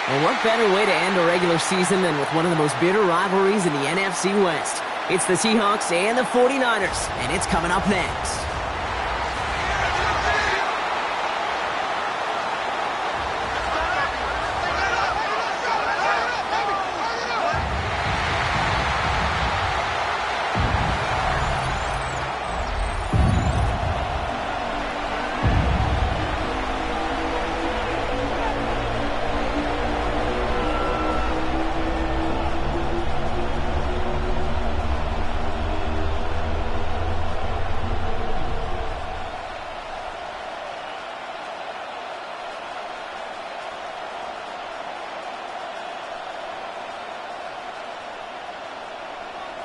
Well, what better way to end a regular season than with one of the most bitter rivalries in the NFC West? It's the Seahawks and the 49ers, and it's coming up next.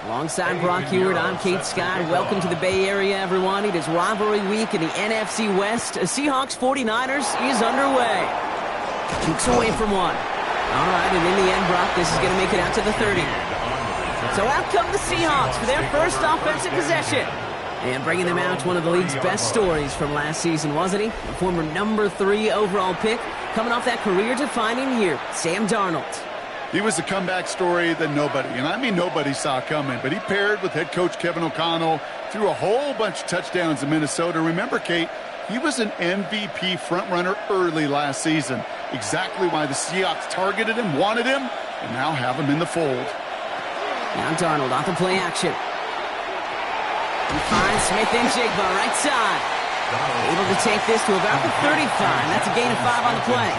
Alongside Brock Heward, I'm Kate Scott. Welcome to the Bay Area, everyone. It is rivalry week in the NFC West. Seahawks 49ers is underway. Cheeks away from one. All right, and in the end, Brock, this is going to make it out to the 30. So out come the Seahawks for their first offensive possession. And bringing them out, one of the league's best stories from last season, wasn't he? A former number 3 overall pick, coming off that career-defining year, Sam Darnold. He was a comeback story that nobody, and I mean nobody, saw coming. But he paired with head coach Kevin O'Connell, threw a whole bunch of touchdowns in Minnesota. Remember, Kate, he was an MVP frontrunner early last season. Exactly why the Seahawks targeted him, wanted him, and now have him in the fold. Now Darnold off the play action. He finds Smith and Jigba right side. Able to take this to about the 35. That's a gain of 5 on the play.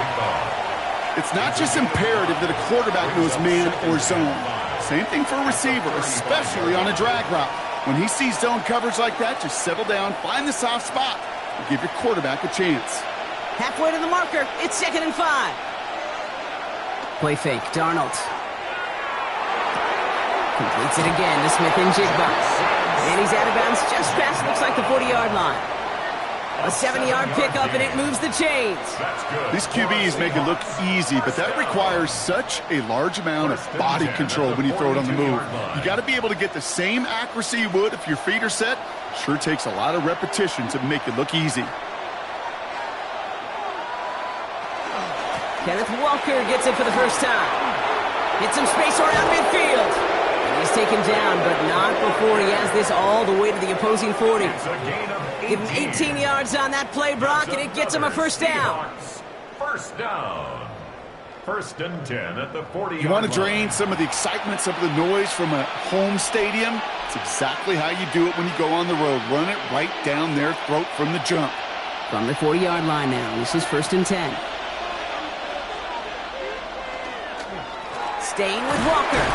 It's not just imperative that a quarterback knows man or zone. Same thing for a receiver, especially on a drag route. When he sees zone coverage like that, just settle down, find the soft spot, and give your quarterback a chance. Halfway to the marker, it's 2nd and 5. Play fake, Darnold. Completes it again to Smith and Jigba. And he's out of bounds just past, looks like the 40-yard line. A 70-yard pickup, and it moves the chains. These QBs make it look easy, but that requires such a large amount of body control when you throw it on the move. You got to be able to get the same accuracy you would if your feet are set. Sure takes a lot of repetition to make it look easy. Kenneth Walker gets it for the first time. Hits some space around midfield. He's taken down, but not before he has this all the way to the opposing 40. Give him 18 yards on that play, Brock, and it gets him a first down. First down. 1st and 10 at the 40. You want to drain some of the excitement, some of the noise from a home stadium? It's exactly how you do it when you go on the road. Run it right down their throat from the jump. From the 40-yard line now, this is 1st and 10. Staying with Walker.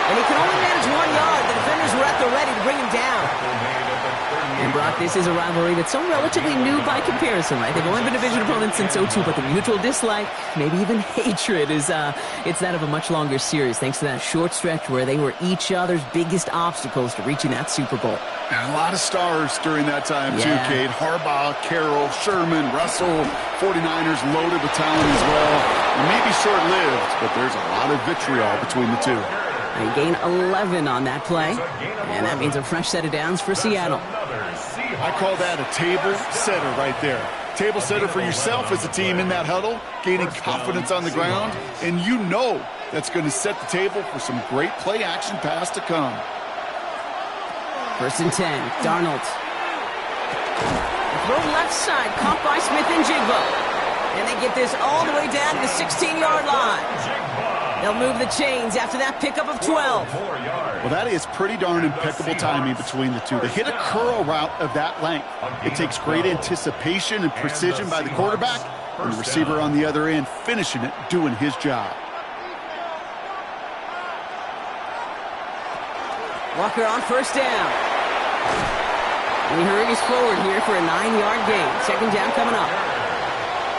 And he can only manage 1 yard. The defenders were at the ready to bring him down. And Brock, this is a rivalry that's so relatively new by comparison, right? They've only been division opponents since 02, but the mutual dislike, maybe even hatred, is it's that of a much longer series, thanks to that short stretch where they were each other's biggest obstacles to reaching that Super Bowl. And a lot of stars during that time, too, Kate. Harbaugh, Carroll, Sherman, Russell, 49ers loaded with talent as well. It may be short-lived, but there's a lot of vitriol between the two. They gain 11 on that play, and that means a fresh set of downs for Seattle. I call that a table setter right there. Table setter for yourself as a team in that huddle, gaining confidence on the ground, and you know that's going to set the table for some great play-action pass to come. 1st and 10, Darnold. Throw left side, caught by Smith and Jigba. And they get this all the way down to the 16-yard line. They'll move the chains after that pickup of 12. Well, that is pretty darn impeccable timing between the two. They hit a curl route of that length. It takes great anticipation and precision by the quarterback, and the receiver on the other end finishing it, doing his job. Walker on 1st down. And he hurries forward here for a 9-yard gain. 2nd down coming up.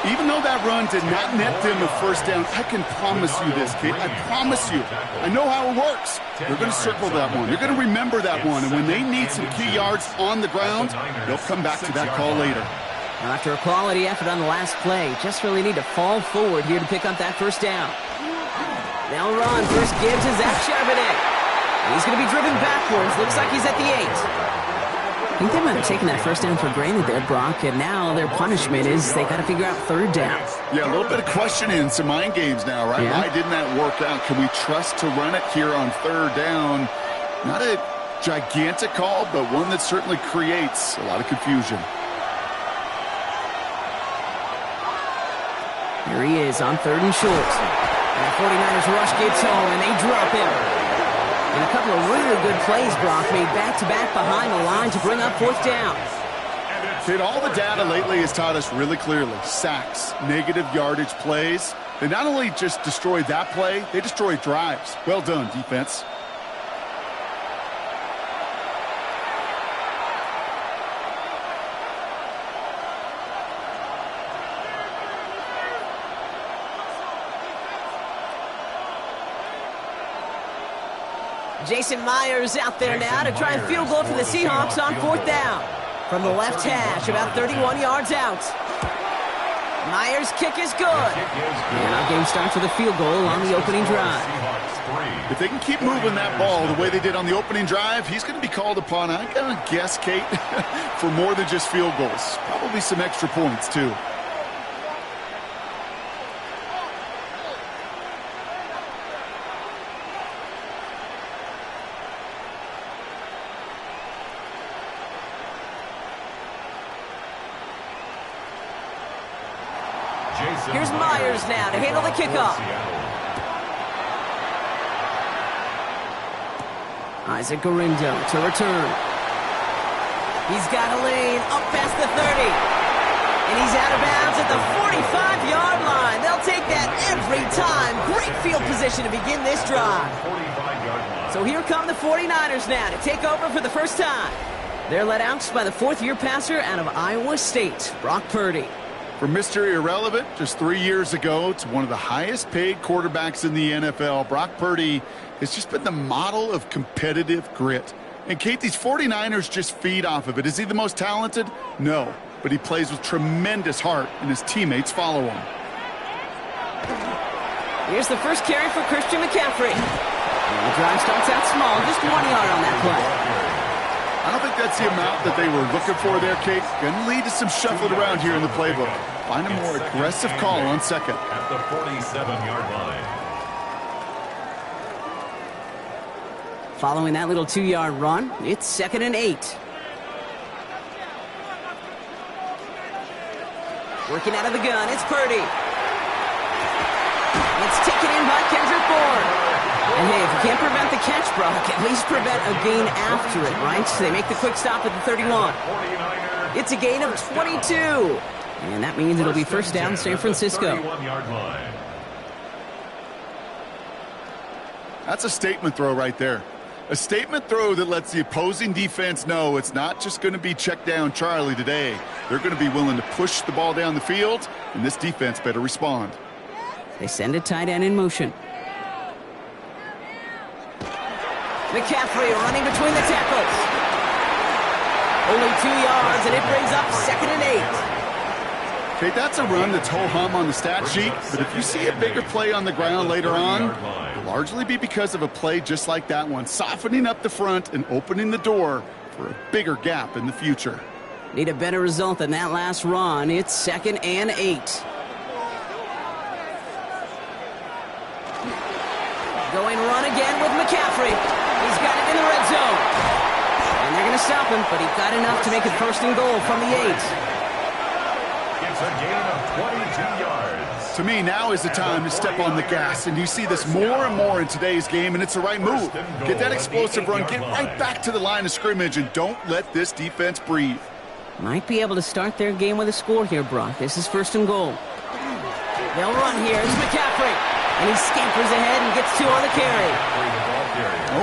Even though that run did not net them a 1st down, I can promise you this, Kate. I promise you. I know how it works. They're going to circle that one. They're going to remember that one. And when they need some key yards on the ground, they'll come back to that call later. Now, after a quality effort on the last play, just really need to fall forward here to pick up that 1st down. Now run. First give to Zach Charbonnet. He's going to be driven backwards. Looks like he's at the 8. I think they might have taken that first down for granted there, Brock, and now their punishment is they got to figure out third down. Yeah, a little bit of questioning in some mind games now, right? Yeah. Why didn't that work out? Can we trust to run it here on third down? Not a gigantic call, but one that certainly creates a lot of confusion. Here he is on third and short. And the 49ers rush gets home, and they drop him. And a couple of really good plays, Brock, made back-to-back behind the line to bring up fourth down. Kid, all the data lately has taught us really clearly. Sacks, negative yardage plays. They not only just destroy that play, they destroy drives. Well done, defense. Jason Myers out there now to try and field goal for the Seahawks on fourth down. From the left hash, about 31 yards out. Myers' kick is good. And our game starts with a field goal on the opening drive. If they can keep moving that ball the way they did on the opening drive, he's going to be called upon, I'm going to guess, Kate, for more than just field goals. Probably some extra points, too. Here's Myers now to handle the kickoff. Isaac Garindo to return. He's got a lane up past the 30. And he's out of bounds at the 45-yard line. They'll take that every time. Great field position to begin this drive. So here come the 49ers now to take over for the first time. They're led out by the fourth-year passer out of Iowa State, Brock Purdy. From Mr. Irrelevant just 3 years ago to one of the highest paid quarterbacks in the NFL, Brock Purdy has just been the model of competitive grit. And Kate, these 49ers just feed off of it. Is he the most talented? No. But he plays with tremendous heart, and his teammates follow him. Here's the first carry for Christian McCaffrey. And the drive starts out small, just 1 yard on that play. I don't think that's the amount that they were looking for there, Kate. Going to lead to some shuffling around here in the playbook. Find a more aggressive call on second. At the 47-yard line. Following that little 2-yard run, it's 2nd and 8. Working out of the gun, it's Purdy. It's taken in by Kendrick Bourne. And hey, if you can't prevent the catch, Brock, at least prevent a gain after it, right? So they make the quick stop at the 31. It's a gain of 22. And that means it'll be first down San Francisco. That's a statement throw right there. A statement throw that lets the opposing defense know it's not just going to be check down Charlie today. They're going to be willing to push the ball down the field, and this defense better respond. They send a tight end in motion. McCaffrey running between the tackles. Only 2 yards, and it brings up 2nd and 8. Okay, that's a run that's ho-hum on the stat sheet, but if you see a bigger play on the ground later on, it'll largely be because of a play just like that one, softening up the front and opening the door for a bigger gap in the future. Need a better result than that last run. It's 2nd and 8. Going run again with McCaffrey. He's got it in the red zone. And they're going to stop him, but he got enough to make it 1st and goal from the 8. It's a gain of 22 yards. To me, now is the time to step on the gas, and you see this more and more in today's game, and it's the right move. Get that explosive run, get right back to the line of scrimmage, and don't let this defense breathe. Might be able to start their game with a score here, Brock. This is 1st and goal. They'll run here. It's McCaffrey. And he scampers ahead and gets 2 on the carry.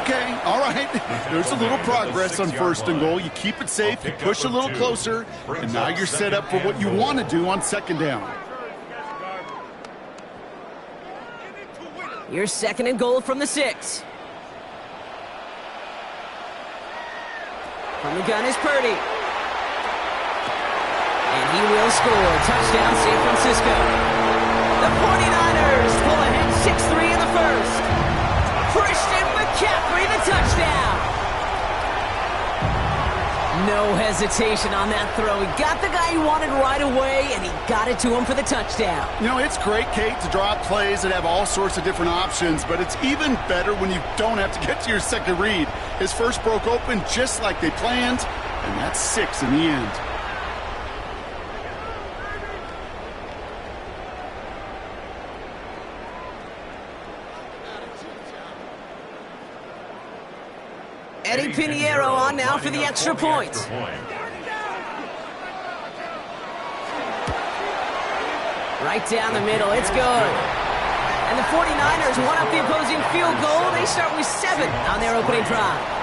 Okay, all right. There's a little progress on 1st and goal. You keep it safe, you push a little closer, and now you're set up for what you want to do on 2nd down. Here's 2nd and goal from the 6. From the gun is Purdy. And he will score. Touchdown, San Francisco. The 49ers pull ahead 6-3 in the first. Christian McCaffrey, the touchdown. No hesitation on that throw. He got the guy he wanted right away, and he got it to him for the touchdown. You know, it's great, Kate, to draw up plays that have all sorts of different options, but it's even better when you don't have to get to your second read. His first broke open just like they planned, and that's 6 in the end. Eddie Pinheiro on now for the extra point. Right down the middle, it's good. And the 49ers won up the opposing field goal. They start with 7 on their opening drive.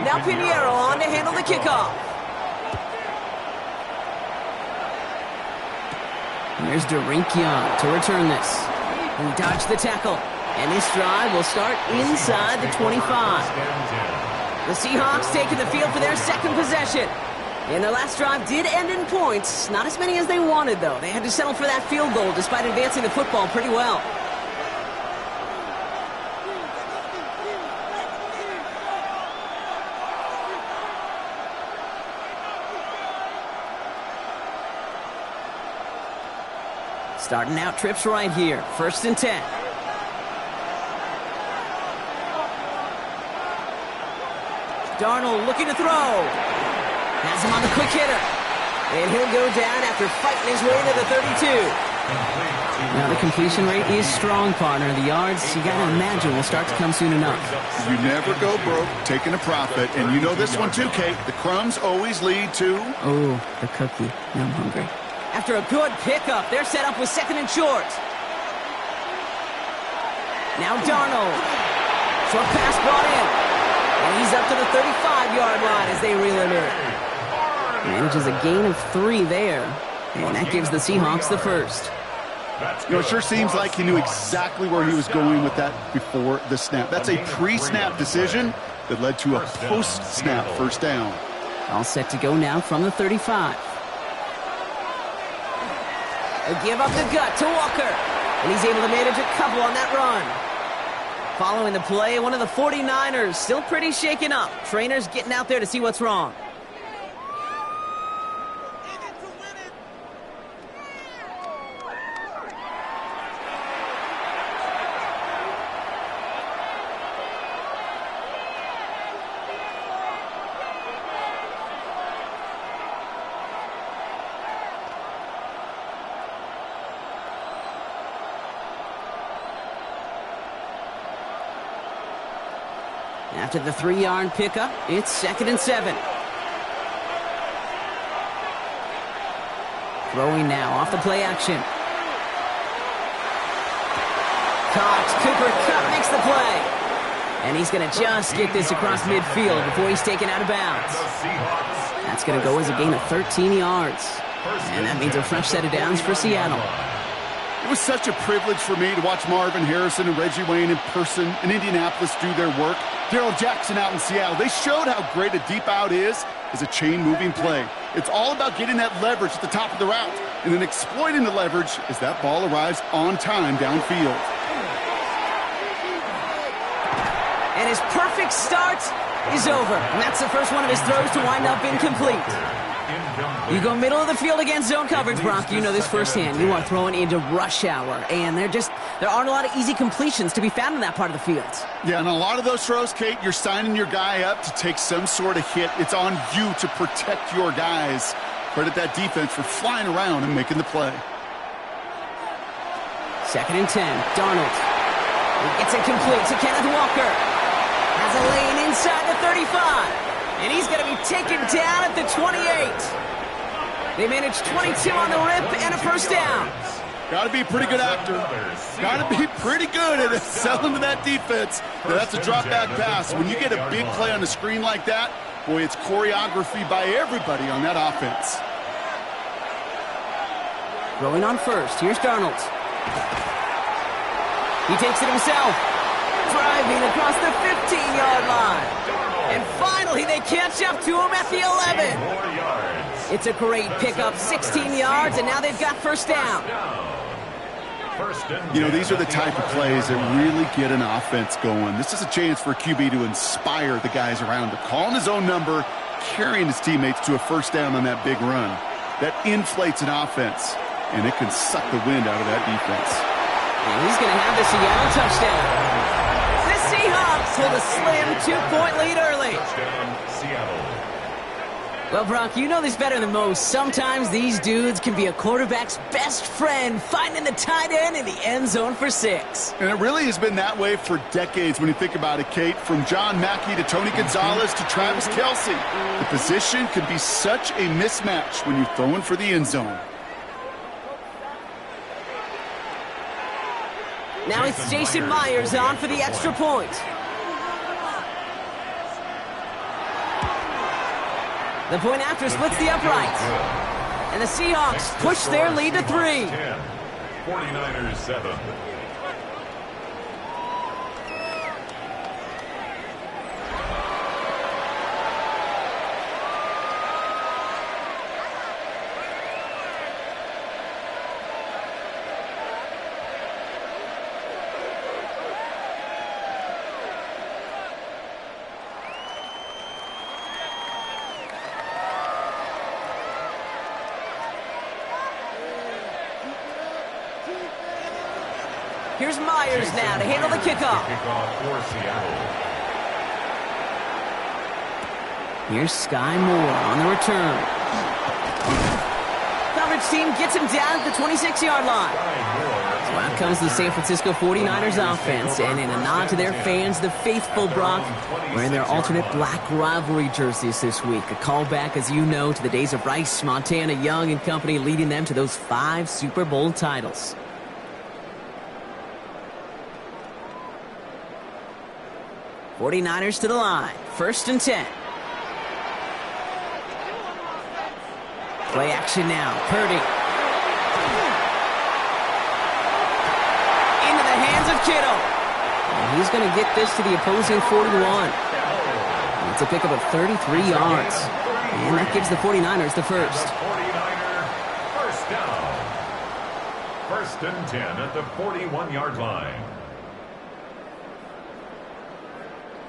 Now Pinheiro on to handle the kickoff. Here's Derink Young to return this. He dodged the tackle. And this drive will start inside the 25. The Seahawks taking the field for their second possession. And their last drive did end in points. Not as many as they wanted, though. They had to settle for that field goal despite advancing the football pretty well. Starting out trips right here. 1st and 10. Darnold looking to throw. Has him on the quick hitter. And he'll go down after fighting his way to the 32. Now the completion rate is strong, partner. The yards, you got to imagine, will start to come soon enough. You never go broke taking a profit. And you know this one too, Kate. The crumbs always lead to... Oh, the cookie. Now I'm hungry. After a good pickup, they're set up with 2nd and short. Now Darnold. Short pass brought in. And he's up to the 35-yard line as they reel him in. Manages a gain of 3 there. And that gives the Seahawks the first. You know, it sure seems like he knew exactly where he was going with that before the snap. That's a pre-snap decision that led to a post-snap first down. All set to go now from the 35. They give up the gut to Walker. And he's able to manage a couple on that run. Following the play, one of the 49ers still pretty shaken up. Trainers getting out there to see what's wrong. After the 3-yard pickup, it's 2nd and 7. Throwing now off the play action. Cox, Cooper Kupp makes the play. And he's going to just get this across midfield before he's taken out of bounds. That's going to go as a gain of 13 yards. And that means a fresh set of downs for Seattle. It was such a privilege for me to watch Marvin Harrison and Reggie Wayne in person in Indianapolis do their work. Darrell Jackson out in Seattle. They showed how great a deep out is as a chain-moving play. It's all about getting that leverage at the top of the route and then exploiting the leverage as that ball arrives on time downfield. And his perfect start is over. And that's the first one of his throws to wind up incomplete. You go middle of the field against zone coverage, Brock. You know this firsthand. You are throwing into rush hour, and there aren't a lot of easy completions to be found in that part of the field. Yeah, and a lot of those throws, Kate, you're signing your guy up to take some sort of hit. It's on you to protect your guys. Credit that defense for flying around and making the play. 2nd and 10. Darnold. He gets it complete to Kenneth Walker. Has a lane inside the 35. And he's going to be taken down at the 28. They managed 22 on the rip and a first down. Got to be a pretty good actor. Got to be pretty good at selling to that defense. That's a drop-back pass. When you get a big play on the screen like that, boy, it's choreography by everybody on that offense. Rolling on first. Here's Darnold. He takes it himself, driving across the 15-yard line. And finally, they catch up to him at the 11. It's a great pickup, 16 yards, and now they've got first down. You know, these are the type of plays that really get an offense going. This is a chance for a QB to inspire the guys around him. Calling his own number, carrying his teammates to a first down on that big run. That inflates an offense, and it can suck the wind out of that defense. And he's going to have the Seattle touchdown. The Seahawks hold a slim 2-point lead early. Seattle. Well, Brock, you know this better than most. Sometimes these dudes can be a quarterback's best friend, finding the tight end in the end zone for 6. And it really has been that way for decades when you think about it, Kate. From John Mackey to Tony Gonzalez to Travis Kelce. The position can be such a mismatch when you're throwing for the end zone. Now it's Jason Myers on for the extra point. The point after splits the uprights. And the Seahawks push their lead to 3. 49ers 7. Here's Myers now to handle the kickoff. For Seattle. Here's Sky Moore on the return. Coverage team gets him down at the 26-yard line. So out comes the San Francisco 49ers offense, and in a nod to their fans, the faithful, Brock, wearing their alternate black rivalry jerseys this week. A callback, as you know, to the days of Rice, Montana, Young, and company, leading them to those 5 Super Bowl titles. '49ers to the line. 1st and 10. Play action now. Purdy. Into the hands of Kittle. And he's going to get this to the opposing 41. It's a pickup of 33 yards. And that gives the 49ers the first. 49er first down. 1st and 10 at the 41-yard line.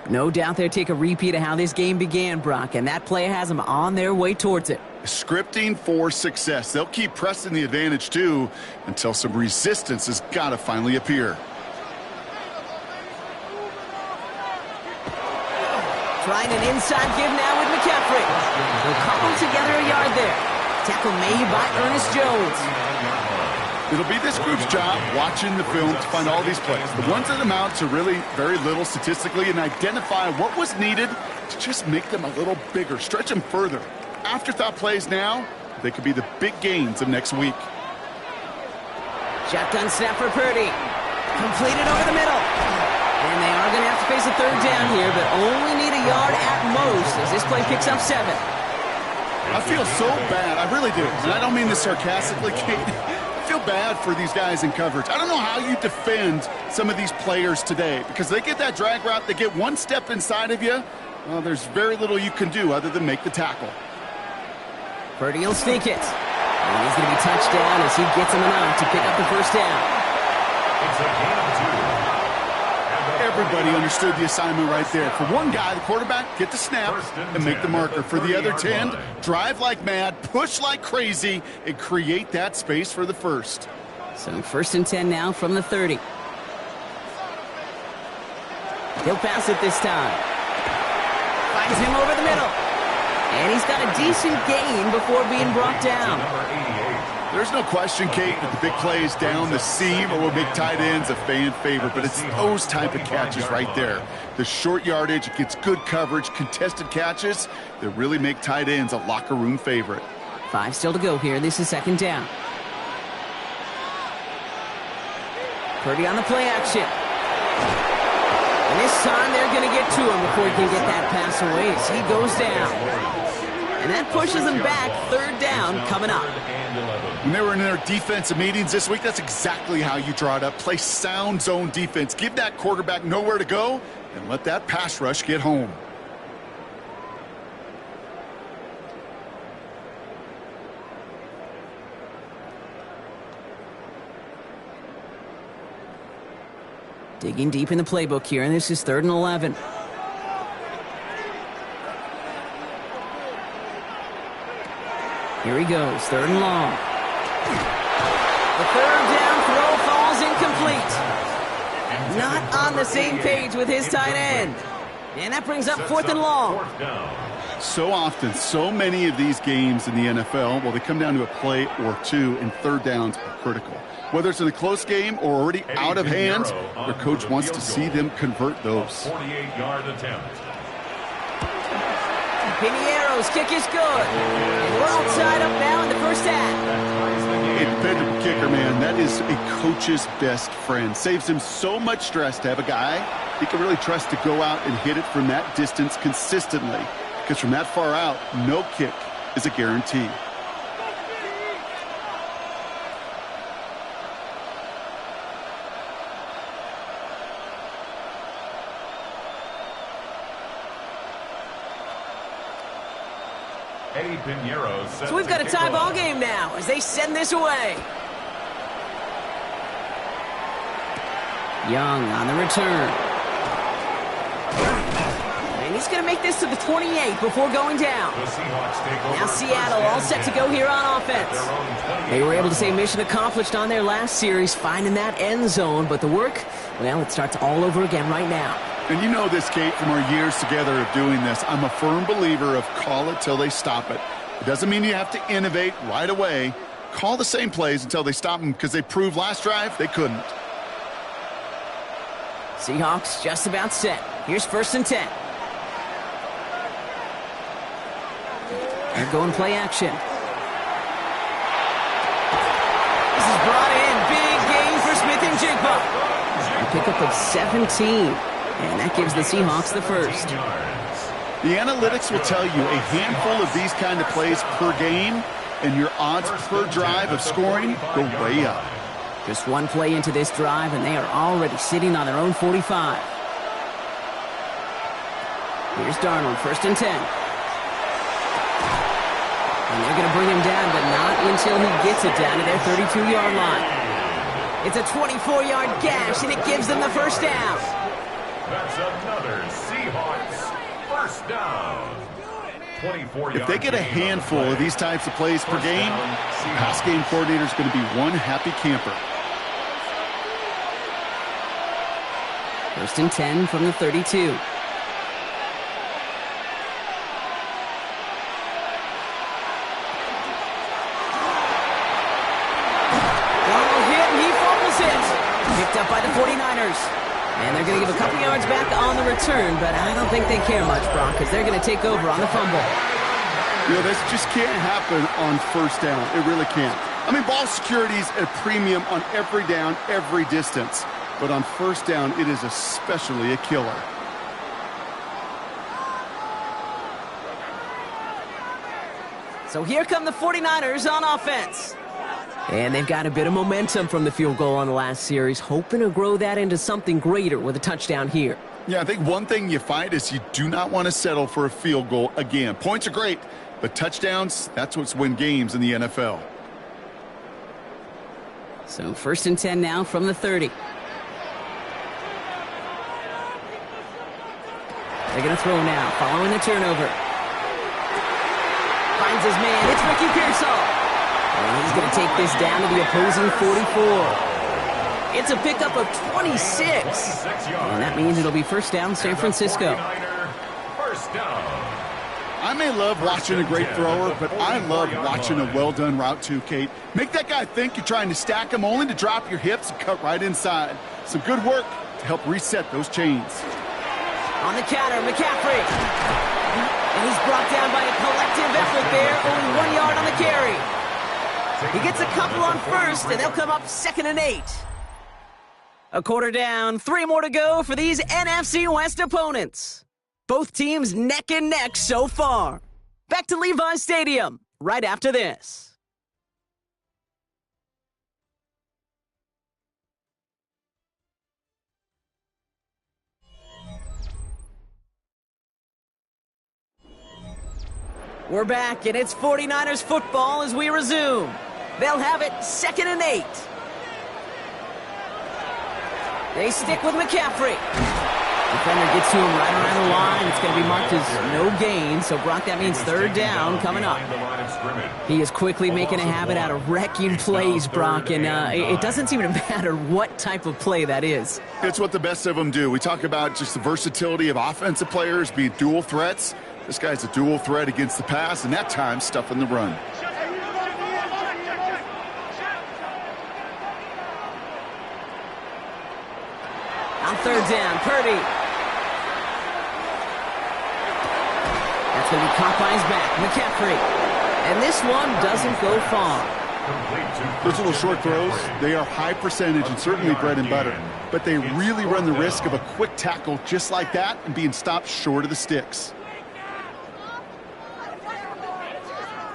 No doubt they'll take a repeat of how this game began, Brock, and that play has them on their way towards it. Scripting for success. They'll keep pressing the advantage, too, until some resistance has got to finally appear. Trying an inside give now with McCaffrey. They'll cobble together a yard there. Tackle made by Ernest Jones. It'll be this group's job watching the film to find all these plays. The ones that amount to really very little statistically, and identify what was needed to just make them a little bigger, stretch them further. Afterthought plays now, they could be the big gains of next week. Shotgun snap for Purdy. Completed over the middle. And they are going to have to face a 3rd down here, but only need a yard at most as this play picks up 7. I feel so bad. I really do. And I don't mean this sarcastically, Kate. I feel bad for these guys in coverage. I don't know how you defend some of these players today, because they get that drag route, they get one step inside of you. Well, there's very little you can do other than make the tackle. Purdy will sneak it. And he's going to be touched down as he gets him enough to pick up the first down. It's a gain of 2. Everybody understood the assignment right there. For one guy, the quarterback, get the snap and make the marker. For the other 10, drive like mad, push like crazy, and create that space for the first. So 1st and 10 now from the 30. He'll pass it this time. Finds him over the middle. And he's got a decent gain before being brought down. There's no question, Kate, that the big plays down the seam or will make tight ends a fan favorite, but it's those type of catches right there. The short yardage, it gets good coverage, contested catches that really make tight ends a locker room favorite. 5 still to go here. This is 2nd down. Purdy on the play action. And this time they're going to get to him before he can get that pass away as he goes down. And that pushes them back. Third down coming up. When they were in their defensive meetings this week, that's exactly how you draw it up. Play sound zone defense. Give that quarterback nowhere to go and let that pass rush get home. Digging deep in the playbook here, and this is 3rd and 11. Here he goes, 3rd and long. The 3rd down throw falls incomplete. Not on the same page with his tight end. And that brings up 4th and long. So often, so many of these games in the NFL, well, they come down to a play or two, and 3rd downs are critical. Whether it's in a close game or already out of hand, their coach wants to see them convert those. 48-yard attempt. Piniero's kick is good. And we're all tied up now in the first half. A dependable kicker, man, that is a coach's best friend. Saves him so much stress to have a guy he can really trust to go out and hit it from that distance consistently. Because from that far out, no kick is a guarantee. So we've got a tie ball game now as they send this away. Young on the return. And he's going to make this to the 28 before going down. Now Seattle all set to go here on offense. They were able to say mission accomplished on their last series, finding that end zone. But the work, well, it starts all over again right now. And you know this, Kate, from our years together of doing this. I'm a firm believer of call it till they stop it. It doesn't mean you have to innovate right away. Call the same plays until they stop them, because they proved last drive they couldn't. Seahawks just about set. Here's 1st and 10. They're going play action. This is brought in. Big gain for Smith and Jigba. A pickup of 17. And that gives the Seahawks the first. The analytics will tell you a handful of these kind of plays per game, and your odds per drive of scoring go way up. Just one play into this drive, and they are already sitting on their own 45. Here's Darnold, 1st and 10. And they're going to bring him down, but not until he gets it down to their 32-yard line. It's a 24-yard gash, and it gives them the first down. That's another Seahawks first down. 24 if they get a handful of these types of plays per game, pass game coordinator is going to be one happy camper. 1st and 10 from the 32. Picked up by the 49ers. And they're going to give a couple yards back on the return, but I don't think they care much, Brock, because they're going to take over on the fumble. You know, this just can't happen on 1st down. It really can't. I mean, ball security is at a premium on every down, every distance. But on 1st down, it is especially a killer. So here come the 49ers on offense. And they've got a bit of momentum from the field goal on the last series, hoping to grow that into something greater with a touchdown here. Yeah, I think one thing you find is you do not want to settle for a field goal again. Points are great, but touchdowns, that's what's win games in the NFL. So 1st and 10 now from the 30. They're going to throw now, following the turnover. Finds his man, it's Ricky Pearsall. And he's going to take this down to the opposing 44. It's a pickup of 26. And that means it'll be 1st down San Francisco. First down. I may love watching a great thrower, but I love watching a well-done route too, Kate. Make that guy think you're trying to stack him only to drop your hips and cut right inside. Some good work to help reset those chains. On the counter, McCaffrey. And he's brought down by a collective effort there. Only 1 yard on the carry. He gets a couple on 1st, and they'll come up 2nd and 8. A quarter down, 3 more to go for these NFC West opponents. Both teams neck and neck so far. Back to Levi's Stadium right after this. We're back, and it's 49ers football as we resume. They'll have it 2nd and 8. They stick with McCaffrey. Defender gets to him right around the line. It's going to be marked as no gain. So, Brock, that means 3rd down coming up. He is quickly making a habit out of wrecking plays, Brock. And it doesn't seem to matter what type of play that is. It's what the best of them do. We talk about just the versatility of offensive players being dual threats. This guy's a dual threat against the pass, and that time stuffing the run. On 3rd down, Purdy. That's going to be caught by his back, McCaffrey. And this one doesn't go far. Those little short throws, they are high percentage and certainly bread and butter. But they really run the risk of a quick tackle just like that and being stopped short of the sticks.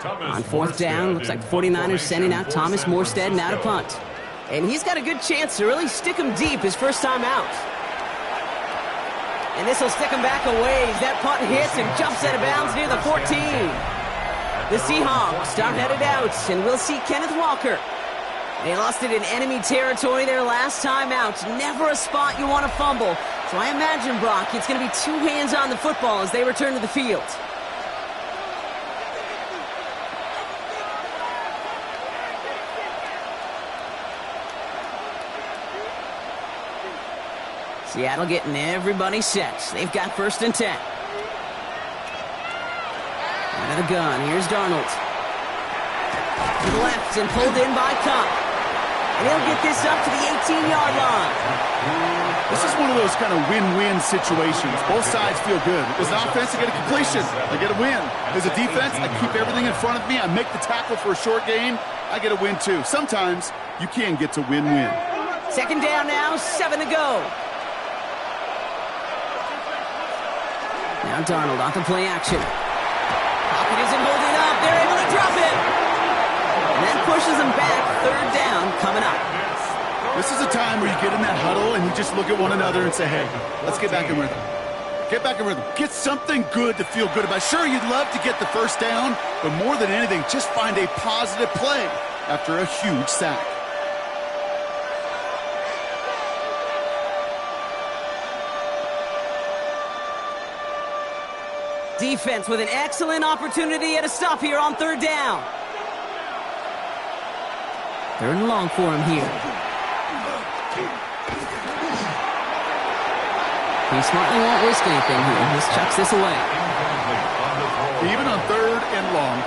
On 4th down, looks like 49ers sending out Thomas Morstead and out a punt. And he's got a good chance to really stick him deep his first time out. And this will stick him back a ways. That punt hits and jumps out of bounds near the 14. The Seahawks are headed out, and we'll see Kenneth Walker. They lost it in enemy territory their last time out. Never a spot you want to fumble. So I imagine, Brock, it's going to be 2 hands on the football as they return to the field. Seattle getting everybody set. They've got 1st and 10. Out of the gun, here's Darnold. To the left and pulled in by Cup. And he'll get this up to the 18-yard line. This is one of those kind of win-win situations. Both sides feel good. As an offense, I get a completion. I get a win. As a defense, I keep everything in front of me. I make the tackle for a short gain. I get a win, too. Sometimes you can get to win-win. 2nd down now, 7 to go. Now Darnold off the play action. Pocket isn't holding up. They're able to drop it. And that pushes them back. 3rd down coming up. This is a time where you get in that huddle and you just look at one another and say, hey, let's get back in rhythm. Get back in rhythm. Get something good to feel good about. Sure, you'd love to get the 1st down, but more than anything, just find a positive play after a huge sack. Defense with an excellent opportunity at a stop here on 3rd down. 3rd and long for him here. He smartly won't risk anything here. He just chucks this away. Even on 3rd and long,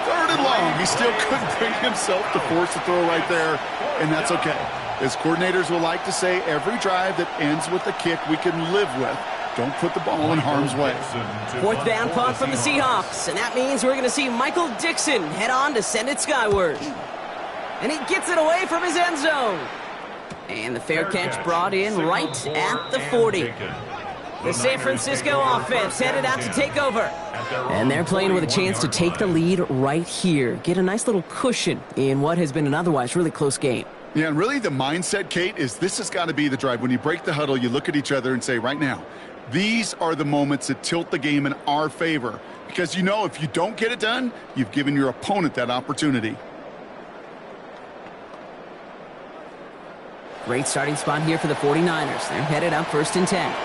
he still couldn't bring himself to force the throw right there, and that's okay. As coordinators will like to say, every drive that ends with a kick we can live with. Don't put the ball in harm's way. 4th down punt from the Seahawks, and that means we're going to see Michael Dixon head on to send it skyward. And he gets it away from his end zone. And the fair catch brought in right at the 40. The San Francisco offense headed out to take over. And they're playing with a chance to take the lead right here. Get a nice little cushion in what has been an otherwise really close game. Yeah, and really the mindset, Kate, is this has got to be the drive. When you break the huddle, you look at each other and say, right now, these are the moments that tilt the game in our favor. Because you know if you don't get it done, you've given your opponent that opportunity. Great starting spot here for the 49ers. They're headed up 1st and 10.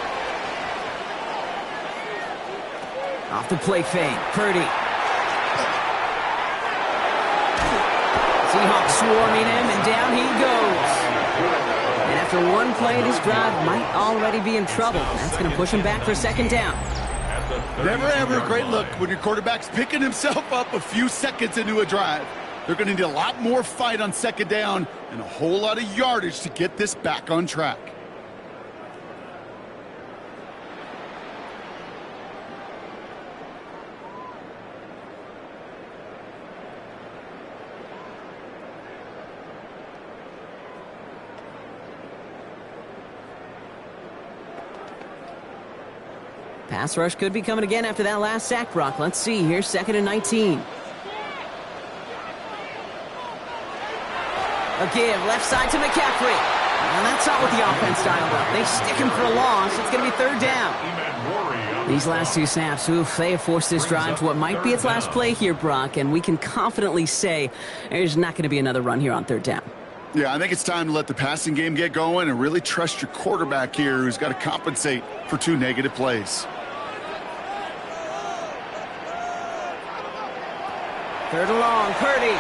Off the play fake, Purdy. Seahawks swarming him, and down he goes. And after one play, this drive might already be in trouble. That's going to push him back for 2nd down. Never ever a great look when your quarterback's picking himself up a few seconds into a drive. They're going to need a lot more fight on 2nd down and a whole lot of yardage to get this back on track. Pass rush could be coming again after that last sack, Brock. Let's see here, 2nd and 19. A give, left side to McCaffrey. And that's not what the offense dialed up. They stick him for a loss. It's going to be 3rd down. These last 2 snaps, they have forced this drive to what might be its last play here, Brock, and we can confidently say there's not going to be another run here on 3rd down. Yeah, I think it's time to let the passing game get going and really trust your quarterback here, who's got to compensate for 2 negative plays. 3rd and long, Purdy.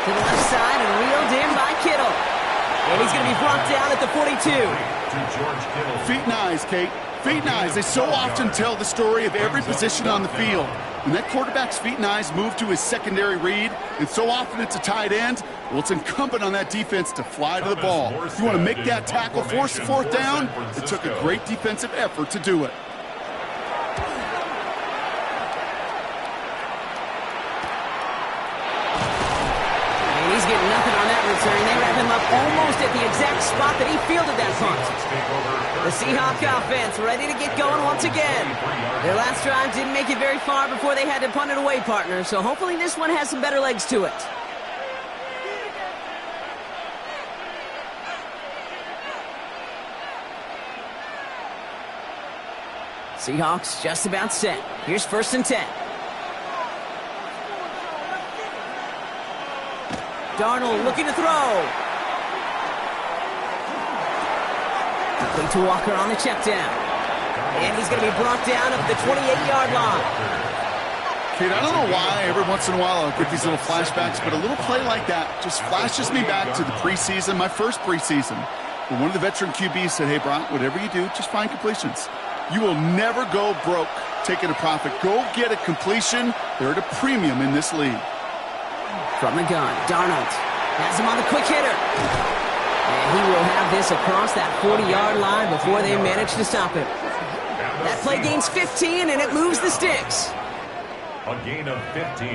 To the left side and reeled in by Kittle. And he's going to be brought down at the 42. Feet and eyes, Kate. Feet and eyes. They so often tell the story of every position on the field. When that quarterback's feet and eyes move to his secondary read, and so often it's a tight end, well, it's incumbent on that defense to fly to the ball. If you want to make that tackle, force 4th down, it took a great defensive effort to do it. He's getting nothing on that return. They wrap him up almost at the exact spot that he fielded that punt. The Seahawks offense ready to get going once again. Their last drive didn't make it very far before they had to punt it away, partner. So hopefully this one has some better legs to it. Seahawks just about set. Here's 1st and 10. Darnold looking to throw. Complete to Walker on the check down. And he's going to be brought down at the 28-yard line. Kate, I don't know why every once in a while I'll get these little flashbacks, but a little play like that just flashes me back to the preseason, my first preseason. When one of the veteran QBs said, hey, Brock, whatever you do, just find completions. You will never go broke taking a profit. Go get a completion. They're at a premium in this league. From the gun, Darnold has him on the quick hitter. And he will have this across that 40-yard line before they manage to stop him. That play gains 15, and it moves the sticks. A gain of 15.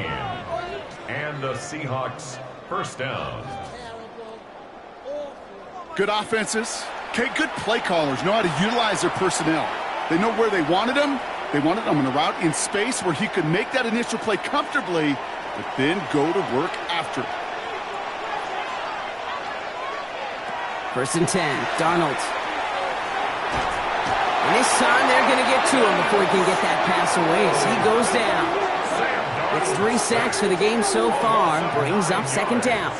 And the Seahawks 1st down. Good offenses. Okay, good play callers know how to utilize their personnel. They know where they wanted him. They wanted him on a route in space where he could make that initial play comfortably, but then go to work after. 1st and 10, Darnold. And this time they're going to get to him before he can get that pass away as he goes down. It's 3 sacks for the game so far, brings up 2nd down.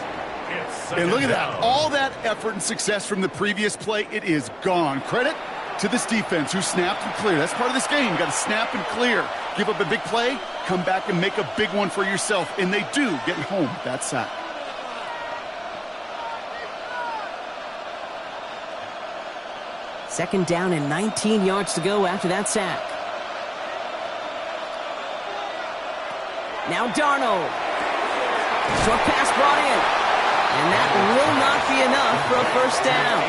And look at that. All that effort and success from the previous play, it is gone. Credit to this defense who snapped and cleared. That's part of this game. You got to snap and clear. Give up a big play, come back and make a big one for yourself. And they do get home with that sack. Second down and 19 yards to go after that sack. Now Darnold. Short pass brought in. And that will not be enough for a 1st down.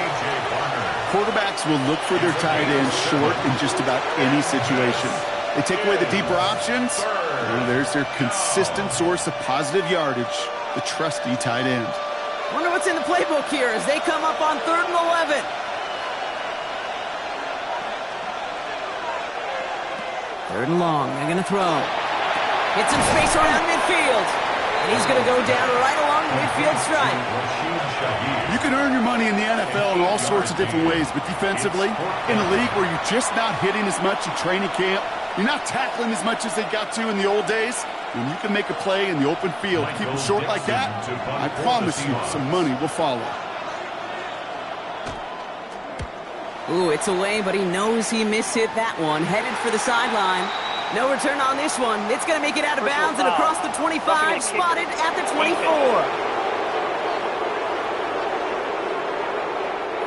Quarterbacks will look for their tight ends short in just about any situation. They take away the deeper options. Well, there's their consistent source of positive yardage, the trusty tight end. Wonder what's in the playbook here as they come up on 3rd and 11. Third and long. They're going to throw. Get some space around midfield. And he's going to go down right along the midfield stripe. You can earn your money in the NFL in all sorts of different ways, but defensively, in a league where you're just not hitting as much in training camp, you're not tackling as much as they got to in the old days, when you can make a play in the open field, keep them short like that, I promise you some money will follow. Ooh, it's away, but he knows he mishit that one. Headed for the sideline. No return on this one. It's going to make it out of bounds and across the 25, spotted at the 24.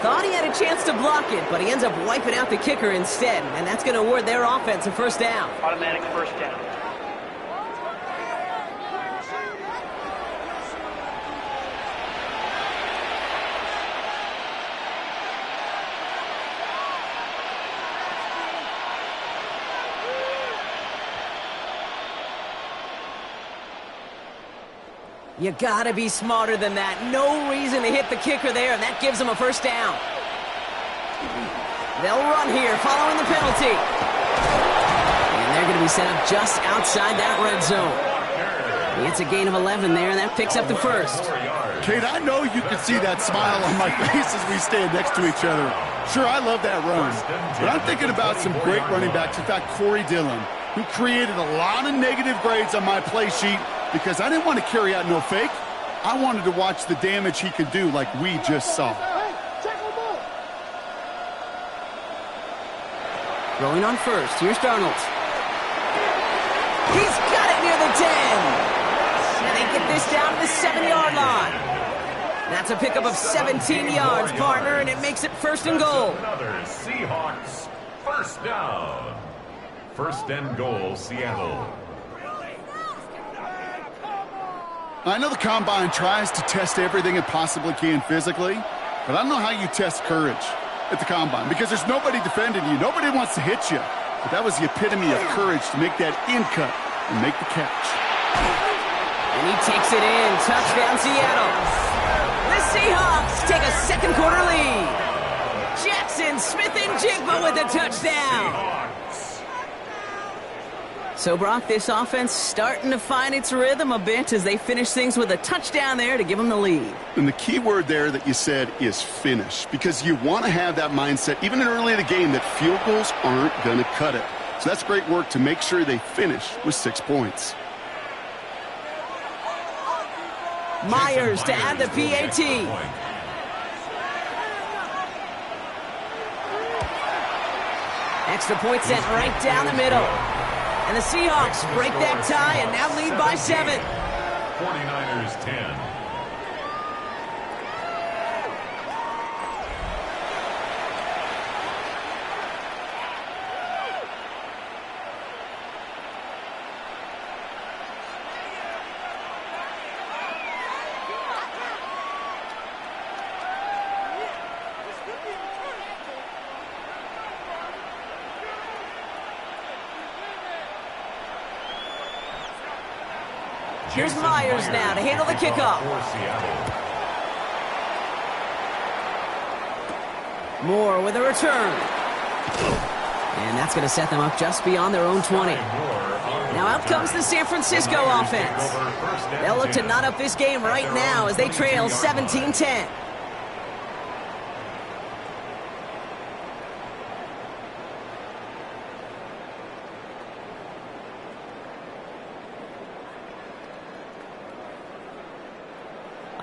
Thought he had a chance to block it, but he ends up wiping out the kicker instead, and that's going to award their offense a 1st down. Automatic 1st down. You gotta be smarter than that. No reason to hit the kicker there, and that gives him a 1st down. They'll run here following the penalty. And they're going to be set up just outside that red zone. It's a gain of 11 there, and that picks up the first. Kate, I know you can see that smile on my face as we stand next to each other. Sure, I love that run. But I'm thinking about some great running backs. In fact, Corey Dillon, who created a lot of negative grades on my play sheet because I didn't want to carry out no fake. I wanted to watch the damage he could do like we just saw. Rolling on first. Here's Darnold. He's got it near the 10. And they get this down to the 7-yard line. That's a pickup of 17 yards, partner, and it makes it first and goal. Another Seahawks first down. First and goal, Seattle. I know the Combine tries to test everything it possibly can physically, but I don't know how you test courage at the Combine because there's nobody defending you. Nobody wants to hit you. But that was the epitome of courage to make that in cut and make the catch. And he takes it in. Touchdown, Seattle. The Seahawks take a second quarter lead. Jackson Smith-Njigba with a touchdown. So, Brock, this offense starting to find its rhythm a bit as they finish things with a touchdown there to give them the lead. And the key word there that you said is finish, because you want to have that mindset, even early in the game, that field goals aren't going to cut it. So that's great work to make sure they finish with 6 points. Myers to add the PAT. Extra point sent right down the middle. And the Seahawks break that tie and now lead by 7. 49ers 10. Here's Myers now to handle the kickoff. Moore with a return. And that's going to set them up just beyond their own 20. Now out comes the San Francisco offense. They'll look to knot up this game right now as they trail 17-10.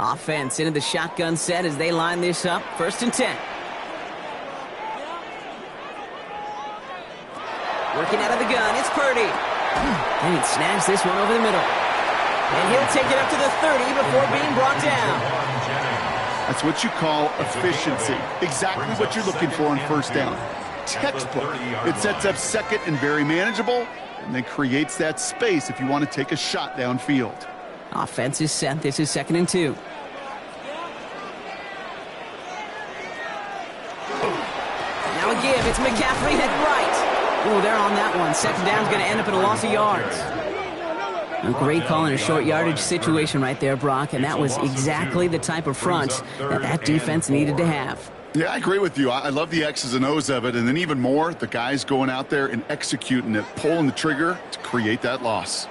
Offense into the shotgun set as they line this up. First and 10. Working out of the gun, it's Purdy. And he snags this one over the middle. And he'll take it up to the 30 before being brought down. That's what you call efficiency. Exactly what you're looking for on first down. Textbook. It sets up second and very manageable, and then creates that space if you want to take a shot downfield. Offense is set. This is 2nd and 2. Now a give. It's McCaffrey head right. Oh, they're on that one. Second down's going to end up in a loss of yards. A great call in a short yardage situation right there, Brock, and that was exactly the type of front that defense needed to have. Yeah, I agree with you. I love the X's and O's of it, and then even more, the guys going out there and executing it, pulling the trigger to create that loss.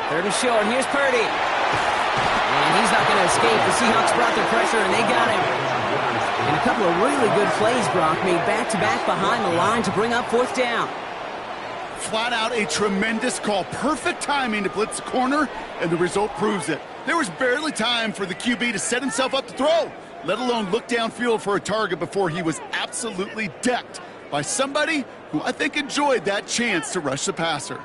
3rd and short. Here's Purdy. And he's not going to escape. The Seahawks brought the pressure, and they got him. And a couple of really good plays, Brock, made back-to-back behind the line to bring up 4th down. Flat out a tremendous call. Perfect timing to blitz the corner, and the result proves it. There was barely time for the QB to set himself up to throw, let alone look downfield for a target before he was absolutely decked by somebody who I think enjoyed that chance to rush the passer.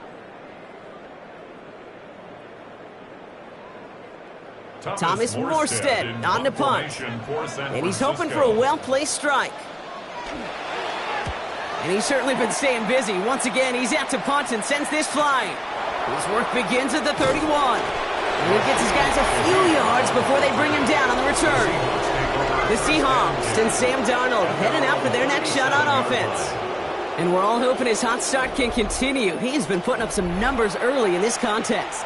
Thomas Morstead on the punt. And he's hoping for a well-placed strike. And he's certainly been staying busy. Once again, he's out to punt and sends this flying. His work begins at the 31. And he gets his guys a few yards before they bring him down on the return. The Seahawks and Sam Darnold heading out for their next shot on offense. And we're all hoping his hot start can continue. He's been putting up some numbers early in this contest.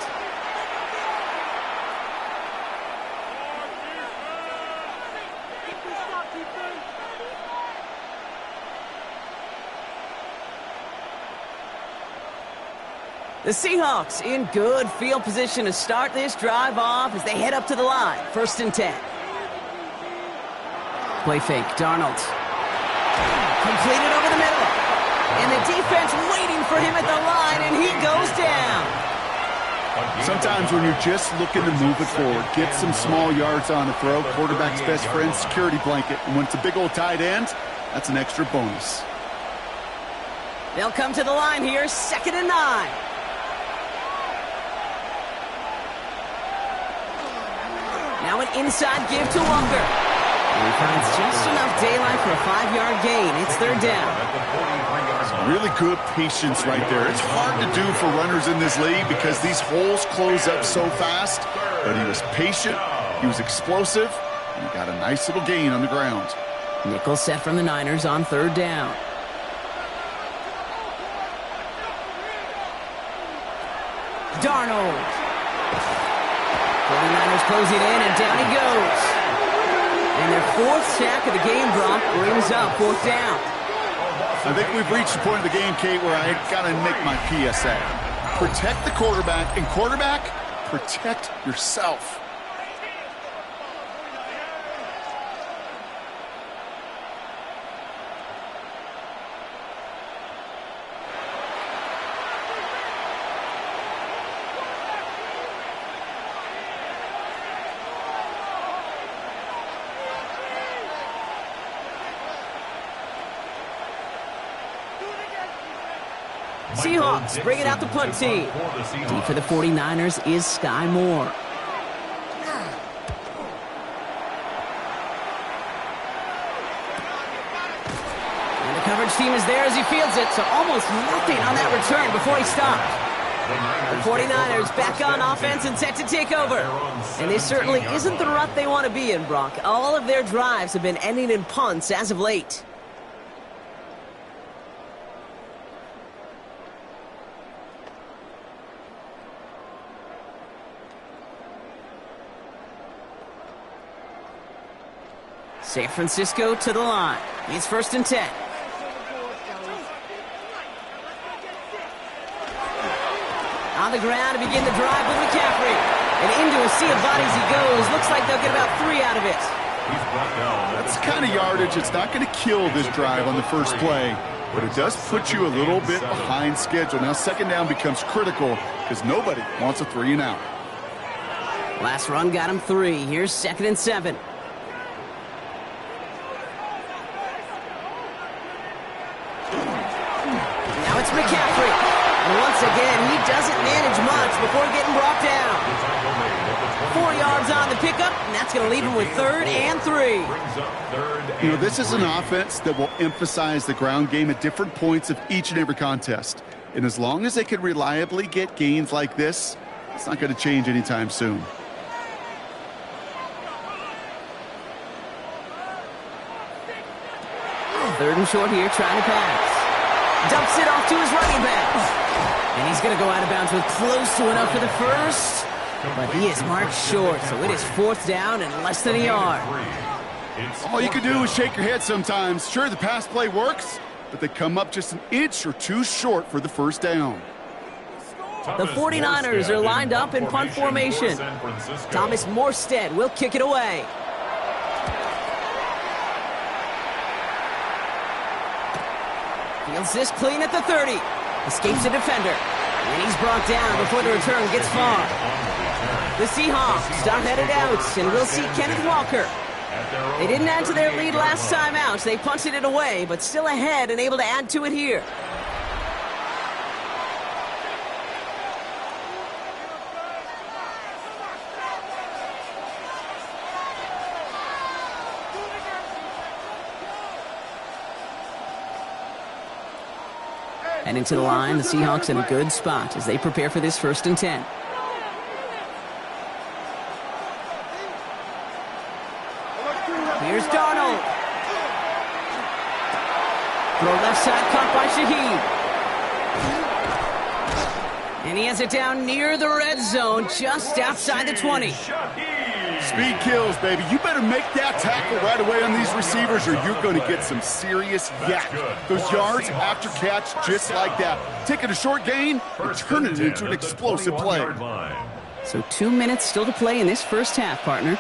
The Seahawks in good field position to start this drive off as they head up to the line. 1st and 10. Play fake, Darnold. Completed over the middle. And the defense waiting for him at the line, and he goes down. Sometimes when you're just looking to move it forward, get some small yards on a throw, quarterback's best friend, security blanket. And when it's a big old tight end, that's an extra bonus. They'll come to the line here, 2nd and 9. Now an inside give to Walker. And he finds just enough daylight for a 5-yard gain. It's 3rd down. Really good patience right there. It's hard to do for runners in this league because these holes close up so fast. But he was patient, he was explosive, and he got a nice little gain on the ground. Nickel set from the Niners on 3rd down. Darnold. 49ers close it in, and down he goes. And their 4th sack of the game, Brock, brings up 4th down. I think we've reached the point of the game, Kate, where I got to make my PSA. Protect the quarterback, and quarterback, protect yourself. Seahawks bring it out the punt team. Deep for the 49ers is Sky Moore. And the coverage team is there as he fields it, so almost nothing on that return before he stopped. The 49ers back on offense and set to take over. And this certainly isn't the rut they want to be in, Brock. All of their drives have been ending in punts as of late. San Francisco to the line. It's 1st and 10. On the ground to begin the drive with McCaffrey. And into a sea of bodies he goes. Looks like they'll get about 3 out of it. That's the kind of yardage. It's not going to kill this drive on the first play, but it does put you a little bit behind schedule. Now 2nd down becomes critical because nobody wants a 3 and out. Last run got him 3. Here's 2nd and 7. Now it's McCaffrey. And once again, he doesn't manage much before getting brought down. 4 yards on the pickup, and that's going to leave him with 3rd and 3. You know, this is an offense that will emphasize the ground game at different points of each and every contest. And as long as they can reliably get gains like this, it's not going to change anytime soon. Third and short here, trying to pass. Dumps it off to his running back. And he's going to go out of bounds with close to enough for the first. But he is marked short, so it is 4th down and less than a yard. All you can do is shake your head sometimes. Sure, the pass play works, but they come up just an inch or 2 short for the 1st down. The 49ers are lined up in punt formation. Thomas Morstead will kick it away. Fields this clean at the 30. Escapes a defender. And he's brought down before the return gets far. The Seahawks are headed out, and we'll see Kenneth Walker. They didn't add to their lead last time out. They punted it away, but still ahead and able to add to it here. And into the line, the Seahawks in a good spot as they prepare for this 1st and 10. Here's Darnold. Throw left side, caught by Shaheed. And he has it down near the red zone, just outside the 20. Speed kills, baby. You better make that tackle right away on these receivers or you're going to get some serious yak. Those yards after catch just like that. Taking a short gain and turning it into an explosive play. So 2 minutes still to play in this first half, partner.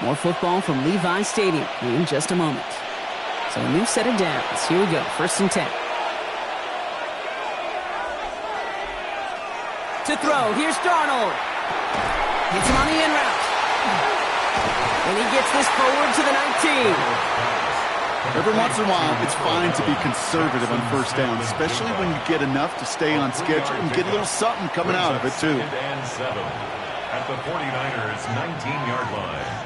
More football from Levi Stadium in just a moment. So a new set of downs. Here we go, 1st and 10. To throw, here's Darnold. Hits him on the in route. And he gets this forward to the 19. Every once in a while, it's fine to be conservative on 1st down, especially when you get enough to stay on schedule and get a little something coming out of it, too. And 7 at the 49ers' 19-yard line.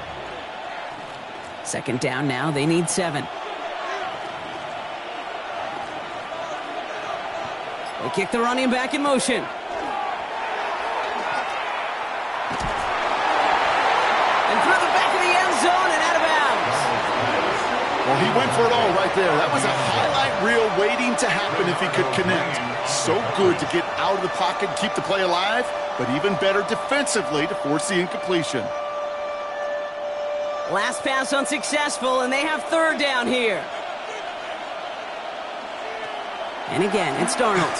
2nd down now, they need 7. They kick the running back in motion. Well, he went for it all right there. That was a highlight reel waiting to happen if he could connect. So good to get out of the pocket and keep the play alive, but even better defensively to force the incompletion. Last pass unsuccessful, and they have 3rd down here. And again, it's Darnold.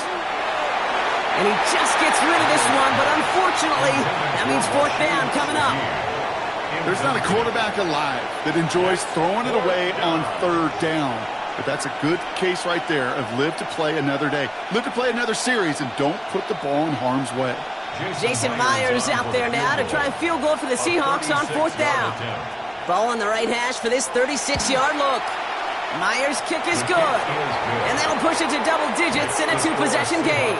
And he just gets rid of this one, but unfortunately, that means 4th down coming up. There's not a quarterback alive that enjoys throwing it away on 3rd down. But that's a good case right there of live to play another day. Live to play another series and don't put the ball in harm's way. Jason Myers out there now to try a field goal for the Seahawks on 4th down. Ball on the right hash for this 36-yard look. Myers' kick is good. And that'll push it to double digits in a 2-possession game.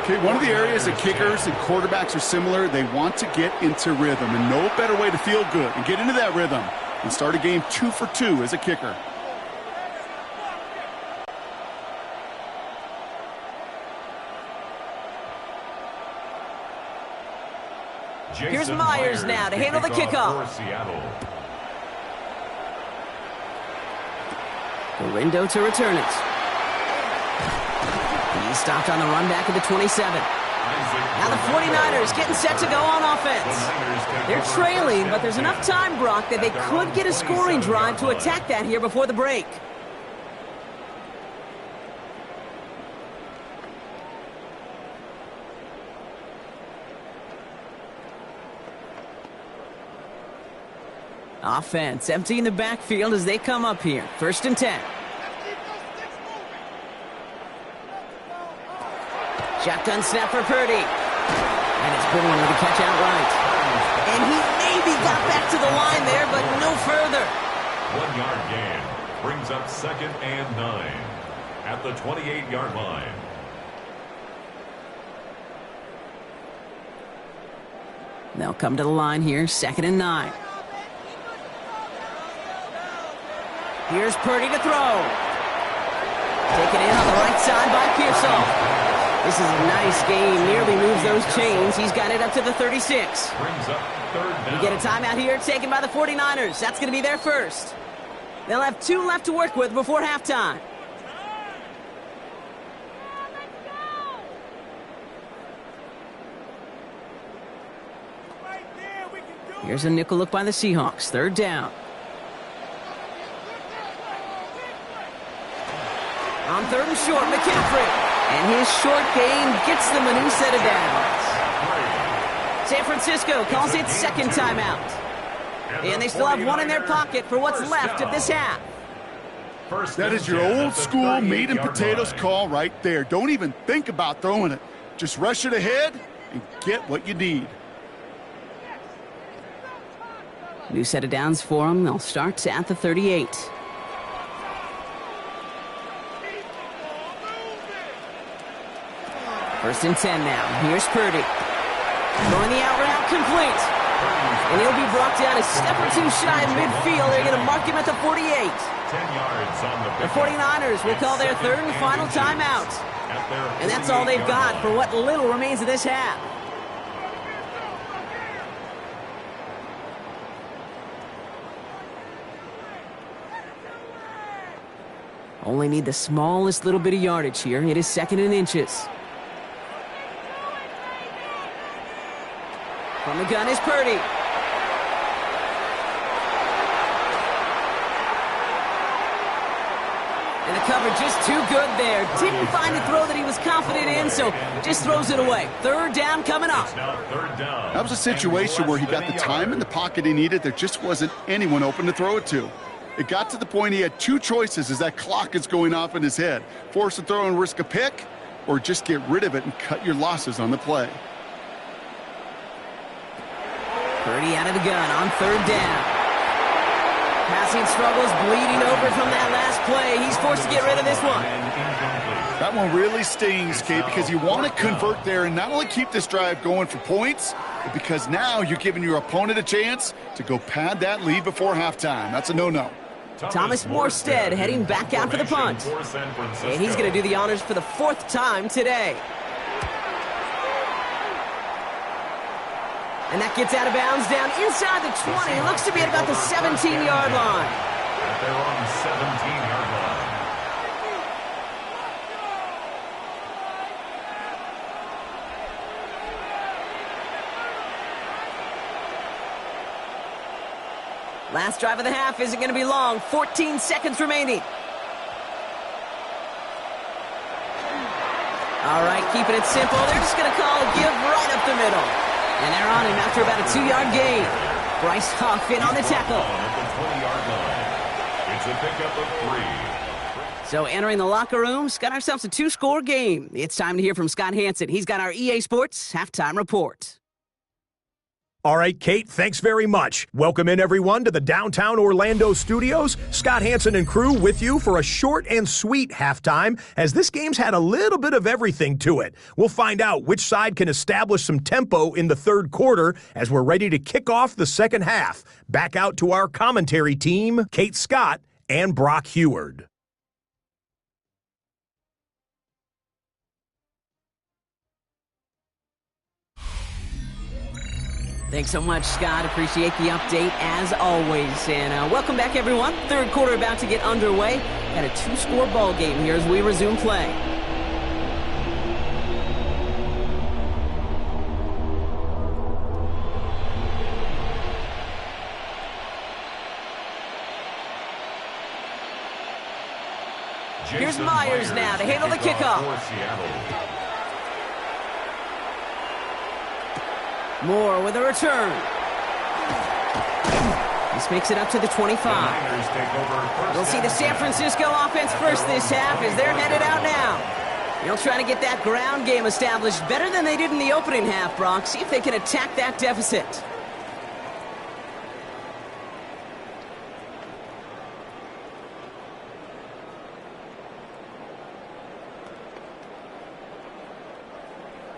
Okay, one of the areas that kickers and quarterbacks are similar, they want to get into rhythm, and no better way to feel good and get into that rhythm and start a game 2 for 2 as a kicker. Here's Myers now to handle the kickoff. Gorindo to return it. He's stopped on the run back at the 27. Now the 49ers getting set to go on offense. They're trailing, but there's enough time, Brock, that they could get a scoring drive to attack that here before the break. Offense emptying the backfield as they come up here. 1st and 10. Shotgun snap for Purdy. And it's Bourne with a catch outright. And he maybe got back to the line there, but no further. 1-yard gain brings up 2nd and 9 at the 28-yard line. They'll come to the line here, 2nd and 9. Here's Purdy to throw. Taken in on the right side by Pearsall. This is a nice game. Nearly moves those chains. He's got it up to the 36. Brings up 3rd down. We get a timeout here taken by the 49ers. That's going to be their first. They'll have 2 left to work with before halftime. Here's a nickel look by the Seahawks. 3rd down. On 3rd and short, McCaffrey. And his short game gets them a new set of downs. San Francisco calls it 2nd timeout. And they still have 1 in their pocket for what's left of this half. That is your old school meat and potatoes call right there. Don't even think about throwing it. Just rush it ahead and get what you need. New set of downs for them. They'll start at the 38. First and 10 now. Here's Purdy. Throwing the out route complete. And he'll be brought down a step or 2 shy of midfield. They're going to mark him at the 48. 10 yards on the 49ers will call their 3rd and final timeout. And that's all they've got for what little remains of this half. Only need the smallest little bit of yardage here. It is 2nd and inches. From the gun is Purdy. cover just too good there. Didn't find a throw that he was confident in, so just throws it away. Third down coming up. That was a situation where he got the time in the pocket he needed. There just wasn't anyone open to throw it to. It got to the point he had two choices as that clock is going off in his head. Force a throw and risk a pick, or just get rid of it and cut your losses on the play. Purdy out of the gun on third down. Passing struggles, bleeding over from that last play. He's forced to get rid of this one. That one really stings, Kate, because you want to convert there and not only keep this drive going for points, but because now you're giving your opponent a chance to go pad that lead before halftime. That's a no-no. Thomas Morstead heading back out for the punt. And he's going to do the honors for the fourth time today. And that gets out of bounds down inside the 20. Looks to be at about the 17-yard line. They're on the 17-yard line. Last drive of the half isn't going to be long. 14 seconds remaining. All right, keeping it simple. They're just going to call a give right up the middle. And they're on him after about a 2-yard gain. Bryce Huff in on the tackle. At the 20-yard line. It's a pickup of 3. So entering the locker room's got ourselves a 2-score game. It's time to hear from Scott Hansen. He's got our EA Sports halftime report. All right, Kate, thanks very much. Welcome in, everyone, to the downtown Orlando studios. Scott Hansen and crew with you for a short and sweet halftime, as this game's had a little bit of everything to it. We'll find out which side can establish some tempo in the third quarter as we're ready to kick off the second half. Back out to our commentary team, Kate Scott and Brock Heward. Thanks so much, Scott. Appreciate the update, as always. And welcome back, everyone. Third quarter about to get underway. Got a 2-score ball game here as we resume play. Here's Myers now to handle the kickoff. Moore with a return. This makes it up to the 25. We'll see the San Francisco offense first this half as they're headed out now. They'll try to get that ground game established better than they did in the opening half, Brock. See if they can attack that deficit.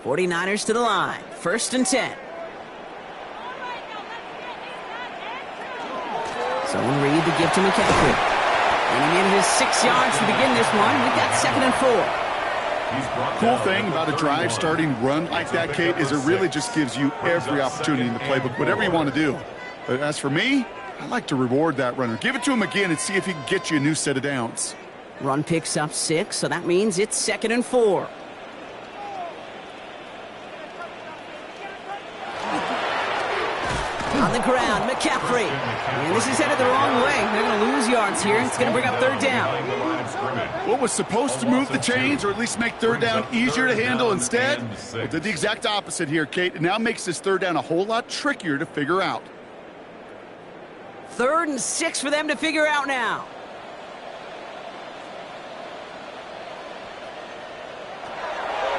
'49ers to the line. 1st and 10. Zone read the give to McCaffrey. And he needed his 6 yards to begin this one. We've got 2nd and 4. Cool thing about a drive starting run like that, Kate, is it really just gives you every opportunity in the playbook, whatever you want to do. But as for me, I like to reward that runner. Give it to him again and see if he can get you a new set of downs. Run picks up 6, so that means it's 2nd and 4. On the ground, McCaffrey. And this is headed the wrong way. They're going to lose yards here. It's going to bring up 3rd down. What was supposed to move the chains, or at least make 3rd down easier to handle instead, well, did the exact opposite here, Kate. It now makes this 3rd down a whole lot trickier to figure out. 3rd and 6 for them to figure out now.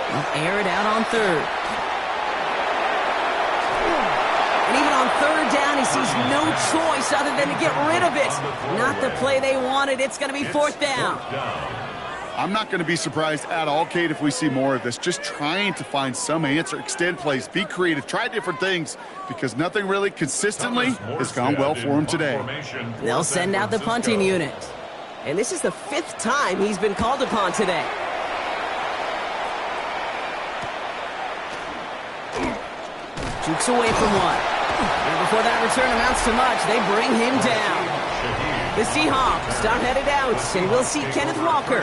They'll air it out on 3rd. And even on 3rd down, he sees no choice other than to get rid of it. Not the play they wanted. It's going to be 4th down. I'm not going to be surprised at all, Kate, if we see more of this. Just trying to find some answer, extend plays, be creative, try different things, because nothing really consistently has gone well for him today. They'll send out the punting unit. And this is the 5th time he's been called upon today. Jukes away from one. And before that return amounts to much, they bring him down. The Seahawks are headed out, and we'll see Kenneth Walker.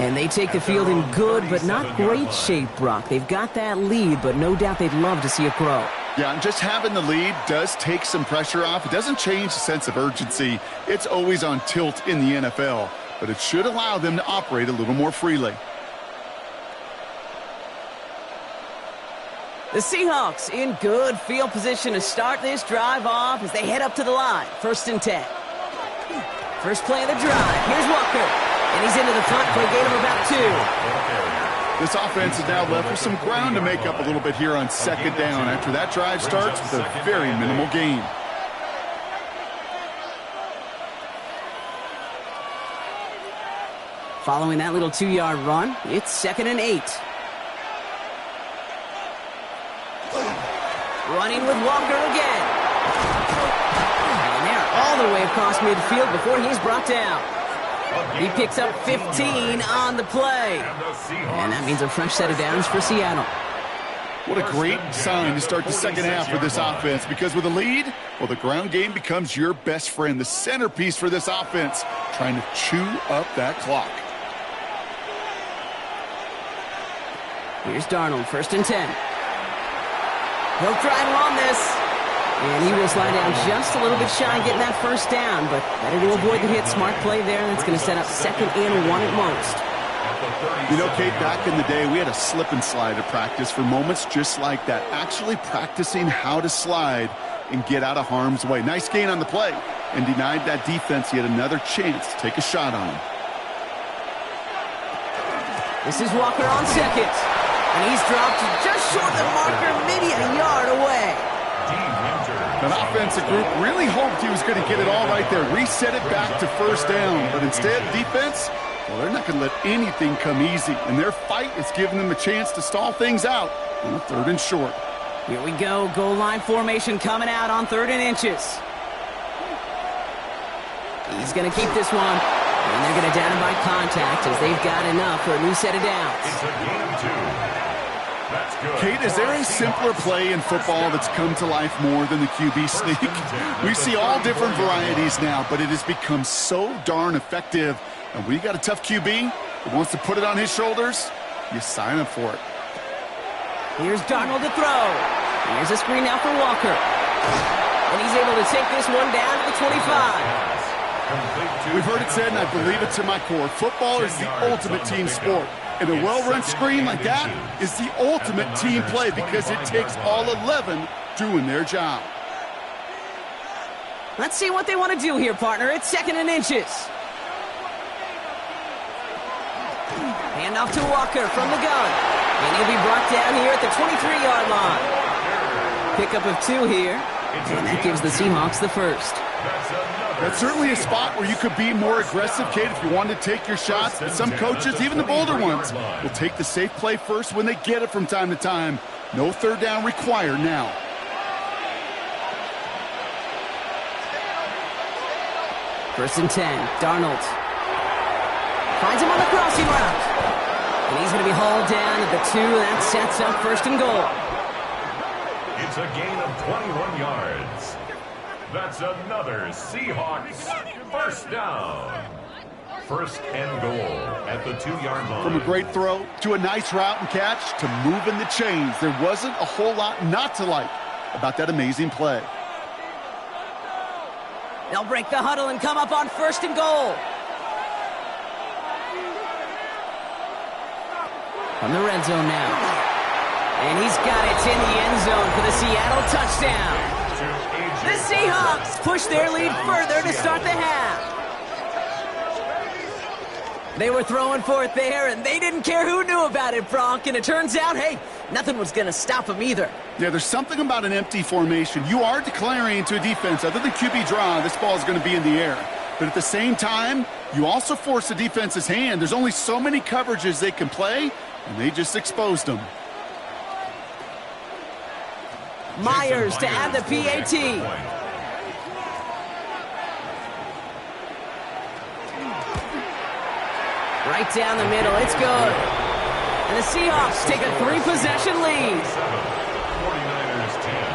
And they take the field in good but not great shape, Brock. They've got that lead, but no doubt they'd love to see it grow. Yeah, and just having the lead does take some pressure off. It doesn't change the sense of urgency. It's always on tilt in the NFL. but it should allow them to operate a little more freely. The Seahawks in good field position to start this drive off as they head up to the line. 1st and 10. First play of the drive. Here's Walker. And he's into the front for a gain of about 2. This offense is now left with some ground to make up a little bit here on 2nd down after that drive starts with a very minimal gain. Following that little 2-yard run, it's 2nd and 8. Running with Walker again. And they're all the way across midfield before he's brought down. He picks up 15 on the play. And that means a fresh set of downs for Seattle. What a great sign to start the second half for this offense, because with a lead, well, the ground game becomes your best friend, the centerpiece for this offense, trying to chew up that clock. Here's Darnold, 1st and 10. He'll try and run this. And he will slide down just a little bit shy of getting that first down, but better to avoid the hit. Smart play there, and it's going to set up 2nd and 1 at most. You know, Kate, back in the day, we had a slip and slide at practice for moments just like that, actually practicing how to slide and get out of harm's way. Nice gain on the play, and denied that defense yet another chance to take a shot on him. This is Walker on 2nd, and he's dropped just short of the marker, maybe a yard away. An offensive group really hoped he was going to get it all right there, reset it back to 1st down, but instead, defense, well, they're not going to let anything come easy, and their fight is giving them a chance to stall things out on a 3rd and short. Here we go, goal line formation coming out on 3rd and inches. He's going to keep this one, and they're going to down him by contact as they've got enough for a new set of downs. It's a gain 2. Kate, is there a simpler play in football that's come to life more than the QB sneak? We see all different varieties now, but it has become so darn effective. And when you got a tough QB that wants to put it on his shoulders, you sign up for it. Here's Darnold to throw. Here's a screen now for Walker. And he's able to take this one down to the 25. We've heard it said, and I believe it to my core, football is the ultimate team sport. And a well-run screen like that is the ultimate team play because it takes all 11 doing their job. Let's see what they want to do here, partner. It's 2nd and inches. Hand off to Walker from the gun. And he'll be brought down here at the 23-yard line. Pickup of 2 here. And that gives the Seahawks the first. That's certainly a spot where you could be more aggressive, Kate, if you wanted to take your shots. But some coaches, even the bolder ones, will take the safe play first when they get it from time to time. No 3rd down required now. First and 10, Darnold. Finds him on the crossing route. And he's going to be hauled down at the 2. That sets up 1st and goal. It's a gain of 21 yards. That's another Seahawks 1st down. 1st and goal at the 2-yard line. From a great throw to a nice route and catch to moving the chains, there wasn't a whole lot not to like about that amazing play. They'll break the huddle and come up on 1st and goal. From the red zone now. And he's got it in the end zone for the Seattle touchdown. The Seahawks push their lead further to start the half. They were throwing for it there, and they didn't care who knew about it, Bronk. And it turns out, hey, nothing was going to stop them either. Yeah, there's something about an empty formation. You are declaring to a defense, other than QB draw, this ball is going to be in the air. But at the same time, you also force the defense's hand. There's only so many coverages they can play, and they just exposed them. Myers to add the PAT. Right down the middle, it's good. And the Seahawks take a 3-possession lead. 49ers 10.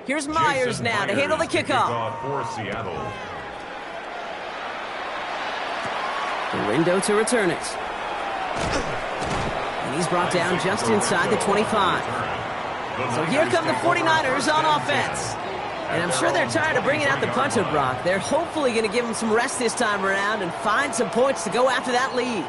Here's Myers now to handle the kickoff. For Seattle. Dorindo to return it. And he's brought down just inside the 25. So here come the 49ers on offense. And I'm sure they're tired of bringing out the punter, Brock. They're hopefully going to give him some rest this time around and find some points to go after that lead.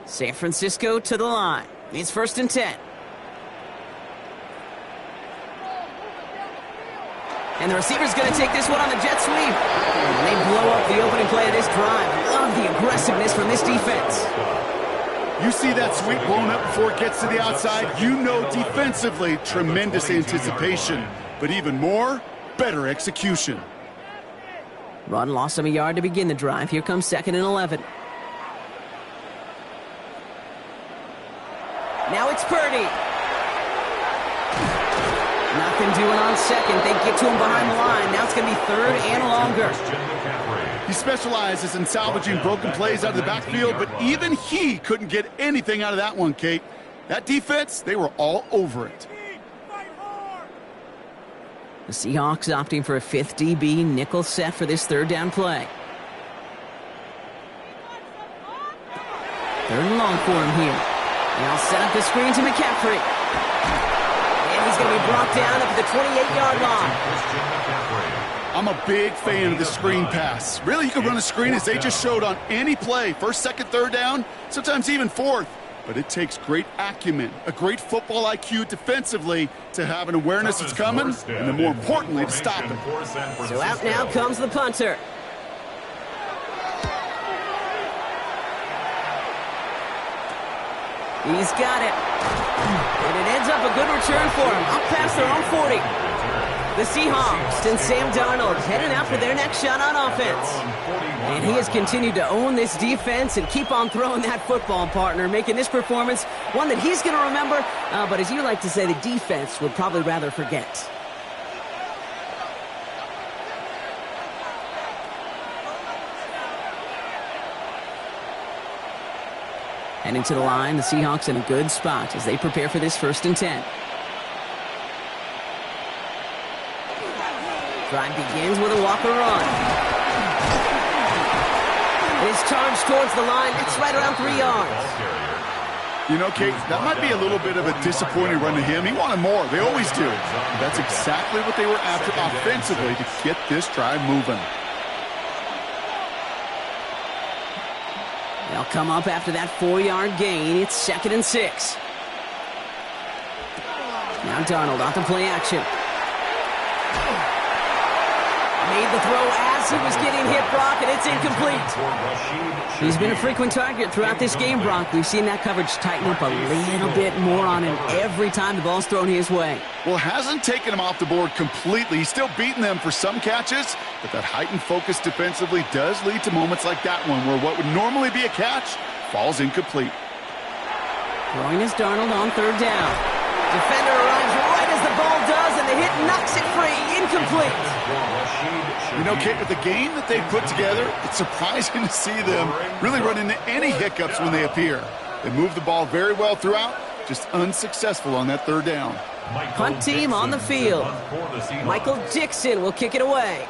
San Francisco to the line. It's 1st and 10. And the receiver's going to take this one on the jet sweep. And they blow up the opening play of this drive. I love the aggressiveness from this defense. You see that sweep blown up before it gets to the outside. You know defensively, tremendous anticipation. But even more, better execution. Run lost him a yard to begin the drive. Here comes 2nd and 11. Now it's Purdy. Nothing doing on 2nd. They get to him behind the line. Now it's going to be 3rd and longer. He specializes in salvaging broken plays out of the backfield, but even he couldn't get anything out of that one, Kate. That defense, they were all over it. The Seahawks opting for a 5th DB nickel set for this 3rd down play. 3rd and long for him here. And I'll set up the screen to McCaffrey. And he's going to be brought down up at the 28-yard line. I'm a big fan of the screen pass. Really, you can run a screen as they just showed on any play. 1st, 2nd, 3rd down, sometimes even 4th. But it takes great acumen, a great football IQ defensively to have an awareness it's coming, and then more importantly, to stop it. So out now comes the punter. He's got it. And it ends up a good return for him. Up past their own 40. The Seahawks and Sam Darnold heading out for their next shot on offense. And he has continued to own this defense and keep on throwing that football, partner, making this performance one that he's going to remember, but as you like to say, the defense would probably rather forget. And into the line, the Seahawks in a good spot as they prepare for this 1st and 10. Drive begins with a Walker run. It's charged towards the line. It's right around 3 yards. You know, Kate, that might be a little bit of a disappointing run to him. He wanted more. They always do. That's exactly what they were after offensively to get this drive moving. They'll come up after that 4-yard gain. It's 2nd and 6. Now Darnold off the play action. Made the throw as he was getting hit, Brock, and it's incomplete. He's been a frequent target throughout this game, Brock. We've seen that coverage tighten up a little bit more on him every time the ball's thrown his way. Well, hasn't taken him off the board completely. He's still beating them for some catches, but that heightened focus defensively does lead to moments like that one where what would normally be a catch falls incomplete. Throwing is Darnold on 3rd down. Defender arrives right as the ball does, and the hit knocks it free. Incomplete. You know, Kate, with the game that they put together, it's surprising to see them really run into any hiccups when they appear. They move the ball very well throughout, just unsuccessful on that 3rd down. Punt team on the field. Michael Dixon will kick it away.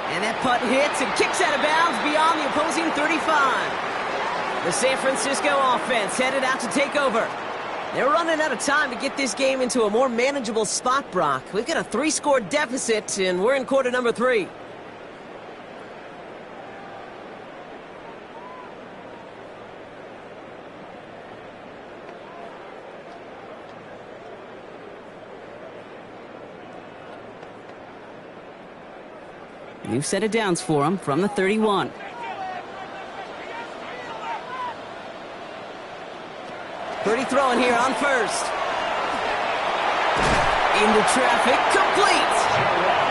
And that punt hits and kicks out of bounds beyond the opposing 35. The San Francisco offense headed out to take over. They're running out of time to get this game into a more manageable spot, Brock. We've got a 3-score deficit, and we're in quarter number 3. New set of downs for him from the 31. Purdy throwing here on 1st. Into traffic, complete.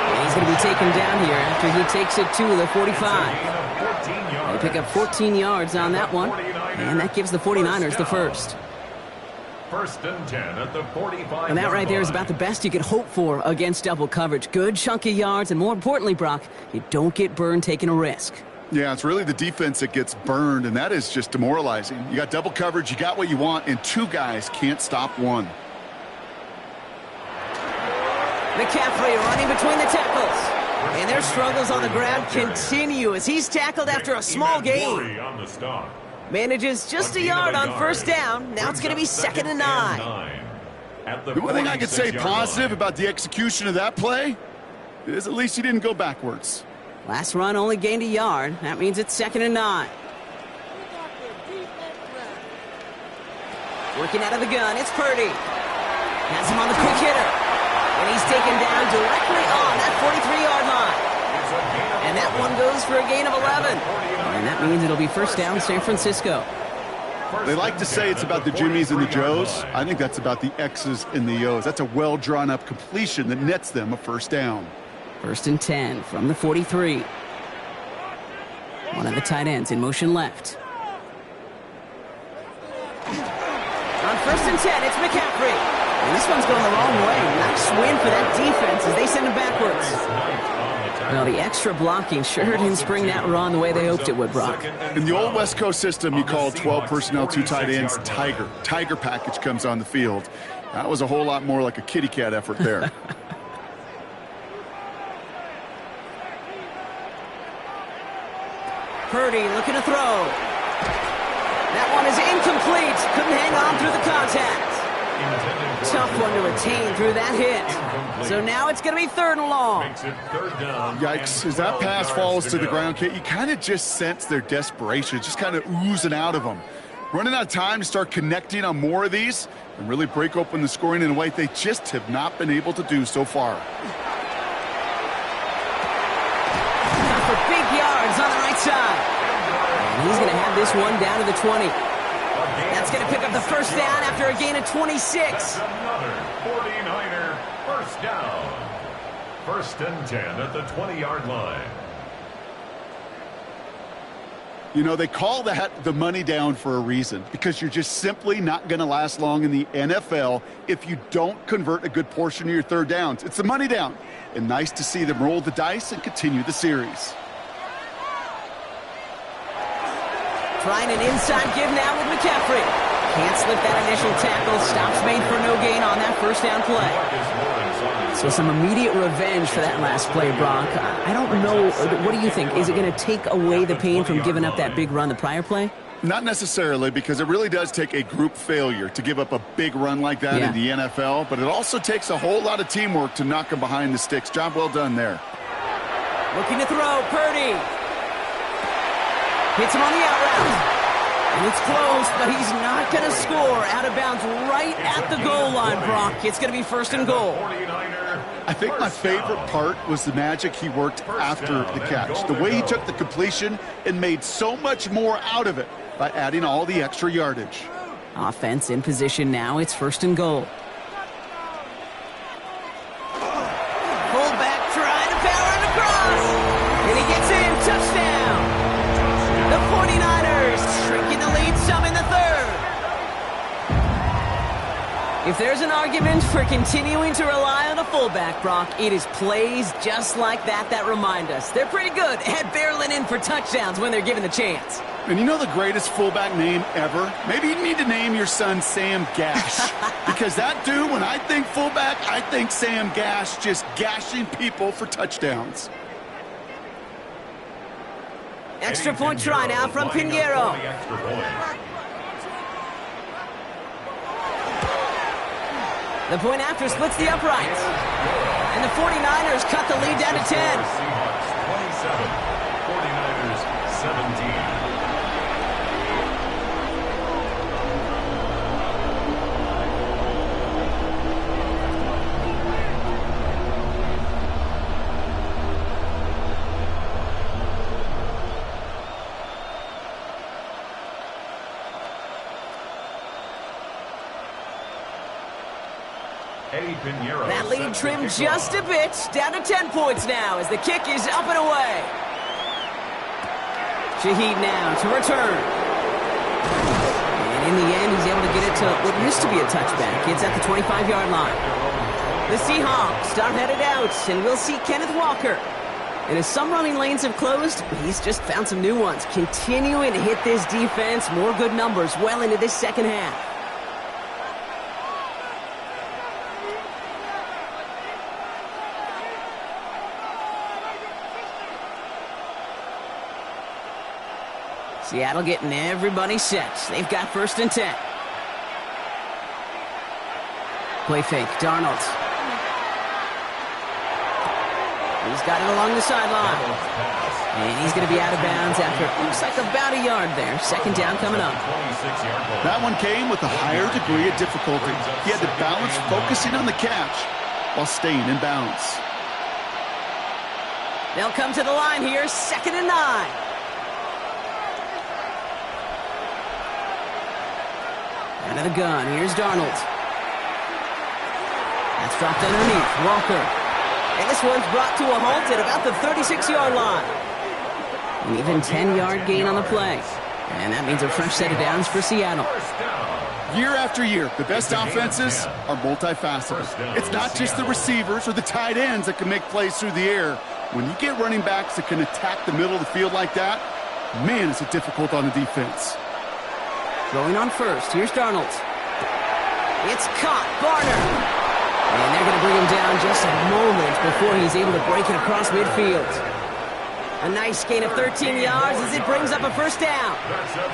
And he's going to be taken down here after he takes it to the 45. They pick up 14 yards on that one, and that gives the 49ers the 1st. First and 10 at the 45. And that right there is about the best you could hope for against double coverage. Good chunk of yards, and more importantly, Brock, you don't get burned taking a risk. Yeah, it's really the defense that gets burned, and that is just demoralizing. You got double coverage, you got what you want, and two guys can't stop one. McCaffrey running between the tackles. And their struggles on the ground continue as he's tackled after a small gain. Manages just a yard on first down. Now it's going to be 2nd and 9. The one thing I could say positive about the execution of that play is at least he didn't go backwards. Last run only gained a yard. That means it's 2nd and 9. Working out of the gun, it's Purdy. Has him on the quick hitter. And he's taken down directly on that 43-yard line. And that one goes for a gain of 11. And that means it'll be first down San Francisco. They like to say it's about the Jimmies and the Joes. I think that's about the X's and the O's. That's a well-drawn-up completion that nets them a first down. First and 10 from the 43. One of the tight ends in motion left. On first and 10, it's McCaffrey. And this one's going the wrong way. Nice win for that defense as they send him backwards. Well, the extra blocking sure didn't spring that run the way they hoped it would, Brock. In the old West Coast system, you called 12 personnel, 2 tight ends, Tiger. Tiger package comes on the field. That was a whole lot more like a kitty cat effort there. Purdy looking to throw. That one is incomplete. Couldn't hang on through the contact. Tough one to retain through that hit. So now it's going to be 3rd and long. Yikes. As that pass falls to the ground, Kate, you kind of just sense their desperation. Just kind of oozing out of them. Running out of time to start connecting on more of these and really break open the scoring in a way they just have not been able to do so far. Now for big yards on the right side. And he's going to have this one down to the 20. That's going to pick up the first down after a gain of 26. Another 49er first down. First and 10 at the 20-yard line. You know, they call that the money down for a reason, because you're just simply not going to last long in the NFL if you don't convert a good portion of your third downs. It's the money down. And nice to see them roll the dice and continue the series. Trying an inside give now with McCaffrey. Can't slip that initial tackle. Stops made for no gain on that first down play. So some immediate revenge for that last play, Brock. I don't know. What do you think? Is it going to take away the pain from giving up that big run the prior play? Not necessarily, because it really does take a group failure to give up a big run like that in the NFL. But it also takes a whole lot of teamwork to knock them behind the sticks. Job well done there. Looking to throw. Purdy. Hits him on the out route. And it's close, but he's not going to score. Out of bounds right at the goal line, Brock. It's going to be 1st and goal. I think my favorite part was the magic he worked after the catch. The way he took the completion and made so much more out of it by adding all the extra yardage. Offense in position now. It's 1st and goal. Fullback trying to power it across. And he gets in. Touchdown. The 49ers shrinking the lead some in the 3rd. If there's an argument for continuing to rely on a fullback, Brock, it is plays just like that that remind us. They're pretty good at barreling in for touchdowns when they're given the chance. And you know the greatest fullback name ever? Maybe you need to name your son Sam Gash. Because that dude, when I think fullback, I think Sam Gash just gashing people for touchdowns. Extra point try now from Pinheiro. The point after splits the uprights. And the 49ers cut the lead down to 10. Seahawks 27, 49ers 17. That lead trimmed just a bit, down to 10 points now as the kick is up and away. Shaheed now to return. And in the end, he's able to get it to what used to be a touchback. It's at the 25-yard line. The Seahawks are headed out, and we'll see Kenneth Walker. And as some running lanes have closed, he's just found some new ones. Continuing to hit this defense, more good numbers well into this second half. Seattle getting everybody set. They've got 1st and 10. Play fake, Darnold. He's got it along the sideline. And he's going to be out of bounds after it looks like about a yard there. 2nd down coming up. That one came with a higher degree of difficulty. He had to balance focusing on the catch while staying in bounds. They'll come to the line here, 2nd and 9. Out of the gun, here's Darnold. That's dropped underneath, Walker. And this one's brought to a halt at about the 36-yard line. An even 10-yard gain on the play. And that means a fresh set of downs for Seattle. Year after year, the best offenses are multifaceted. It's not just the receivers or the tight ends that can make plays through the air. When you get running backs that can attack the middle of the field like that, man, is it difficult on the defense. Going on first, here's Darnold. It's caught, Barner. And they're going to bring him down just a moment before he's able to break it across midfield. A nice gain of 13 yards as it brings up a 1st down.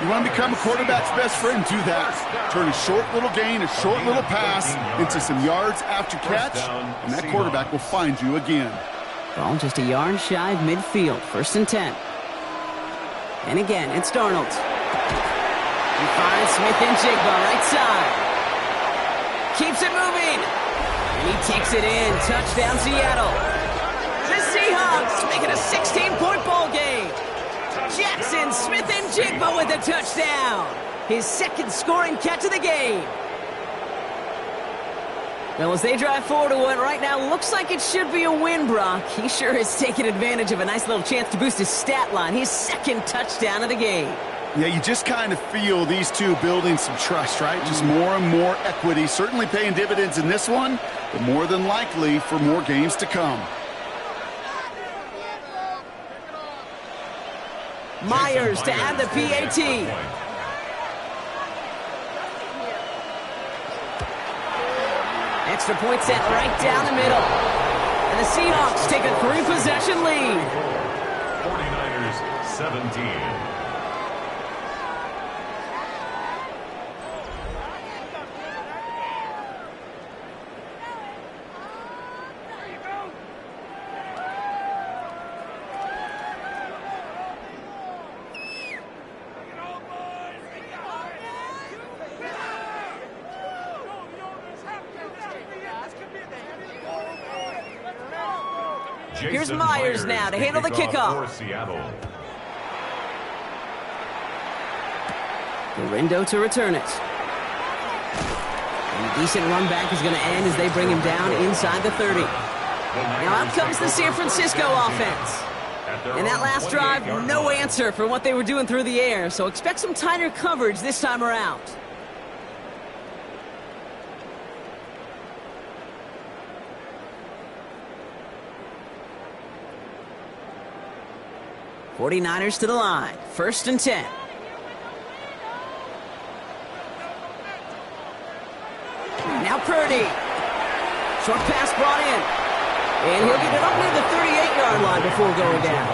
You want to become a quarterback's best friend, do that. Turn a short little gain, a short little pass into some yards after catch, and that quarterback will find you again. Ball just a yard shy of midfield, 1st and 10. And again, it's Darnold. He finds Smith-Njigba right side. Keeps it moving. And he takes it in. Touchdown, Seattle. The Seahawks make it a 16-point ball game. Jackson Smith-Njigba with a touchdown. His 2nd scoring catch of the game. Well, as they drive forward to what right now looks like it should be a win, Brock, he sure is taking advantage of a nice little chance to boost his stat line. His 2nd touchdown of the game. Yeah, you just kind of feel these two building some trust, right? Just more and more equity. Certainly paying dividends in this one, but more than likely for more games to come. Myers to add the PAT. Extra point set right down the middle. And the Seahawks take a 3-possession lead. 49ers 17. Here's Myers now to handle the kickoff. Gorindo to return it. And a decent run back is going to end as they bring him down inside the 30. Now out comes the San Francisco offense. And that last drive, no answer for what they were doing through the air, so expect some tighter coverage this time around. '49ers to the line. 1st and 10. Now Purdy. Short pass brought in. And he'll get it up near the 38-yard line before going down.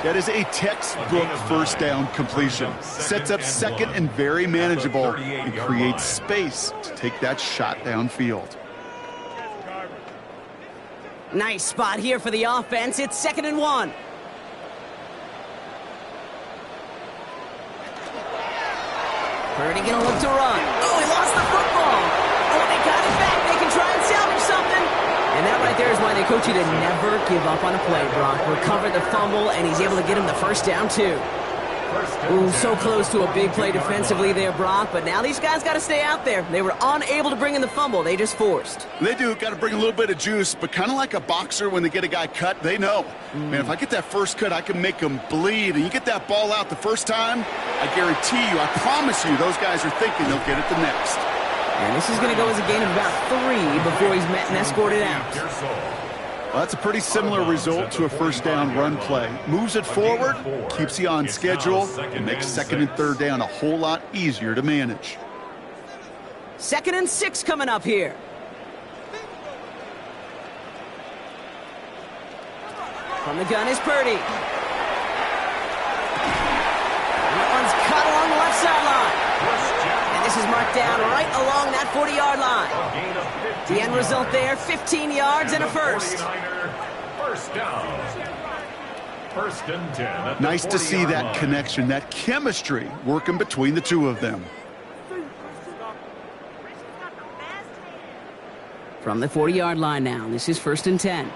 That is a textbook 1st down completion. Sets up 2nd and very manageable and creates space to take that shot downfield. Nice spot here for the offense. It's 2nd and 1. Purdy gonna look to run. Oh, he lost the football. Oh, they got it back. They can try and salvage something. And that right there is why they coach you to never give up on a play, Brock. Recover the fumble, and he's able to get him the 1st down, too. Ooh, so close to a big play defensively there, Brock, but now these guys got to stay out there. They were unable to bring in the fumble. They just forced. They do. Got to bring a little bit of juice, but kind of like a boxer when they get a guy cut, they know. Man, if I get that first cut, I can make them bleed. And you get that ball out the first time, I guarantee you, I promise you, those guys are thinking they'll get it the next. And this is going to go as a gain of about 3 before he's met and escorted out. Well, that's a pretty similar result to a first down run play. Moves it forward, keeps you on schedule, and makes second and third down a whole lot easier to manage. 2nd and 6 coming up here. From the gun is Purdy. That one's cut along the left sideline. And this is marked down right along that 40-yard line. The end result there, 15 yards and a first. First down. First and 10. Nice to see that connection, that chemistry working between the two of them. From the 40-yard line now, this is 1st and 10.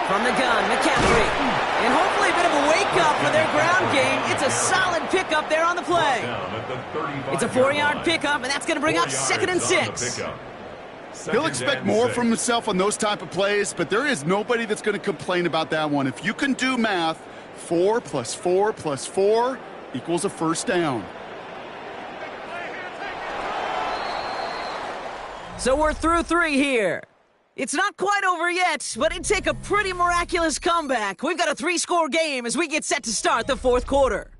From the gun, McCaffrey. And hopefully a bit of a wake-up for their ground game. It's a solid pickup there on the play. It's a 4-yard pickup, and that's going to bring up 2nd and 6. He'll expect more from himself on those type of plays, but there is nobody that's going to complain about that one. If you can do math, 4 + 4 + 4 equals a first down. So we're through 3 here. It's not quite over yet, but it'd take a pretty miraculous comeback. We've got a 3-score game as we get set to start the 4th quarter.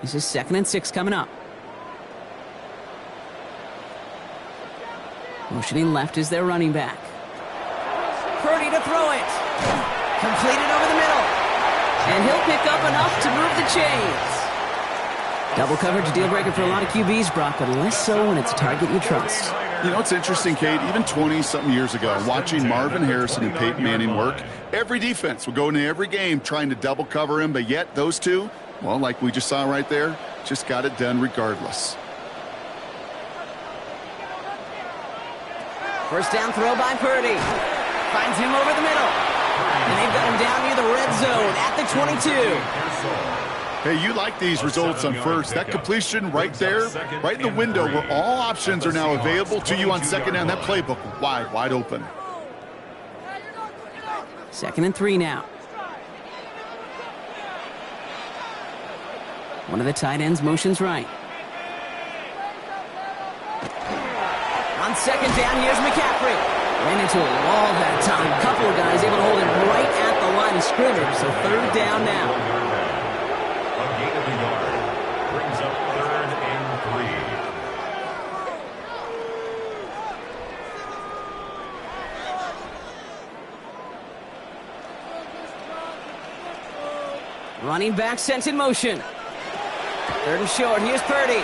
This is 2nd and 6 coming up. Motioning left is their running back. Purdy to throw it. Completed over the middle. And he'll pick up enough to move the chains. Double coverage deal breaker for a lot of QBs, Brock, but less so when it's a target you trust. You know, it's interesting, Kate, even 20-something years ago, watching Marvin Harrison and Peyton Manning work, every defense would go into every game trying to double cover him, but yet those two, well, like we just saw right there, just got it done regardless. First down throw by Purdy. Finds him over the middle. And they've got him down near the red zone at the 22. Hey, you like these results on first. That completion right there, right in the window where all options are now available to you on second down. That playbook wide open. 2nd and 3 now. One of the tight ends motions right. On 2nd down, here's McCaffrey. Ran into a wall that time. A couple of guys able to hold him right at the line of scrimmage. So 3rd down now. A gain of a yard. Brings up 3rd and 3. Running back sent in motion. 3rd and short. Here's Purdy.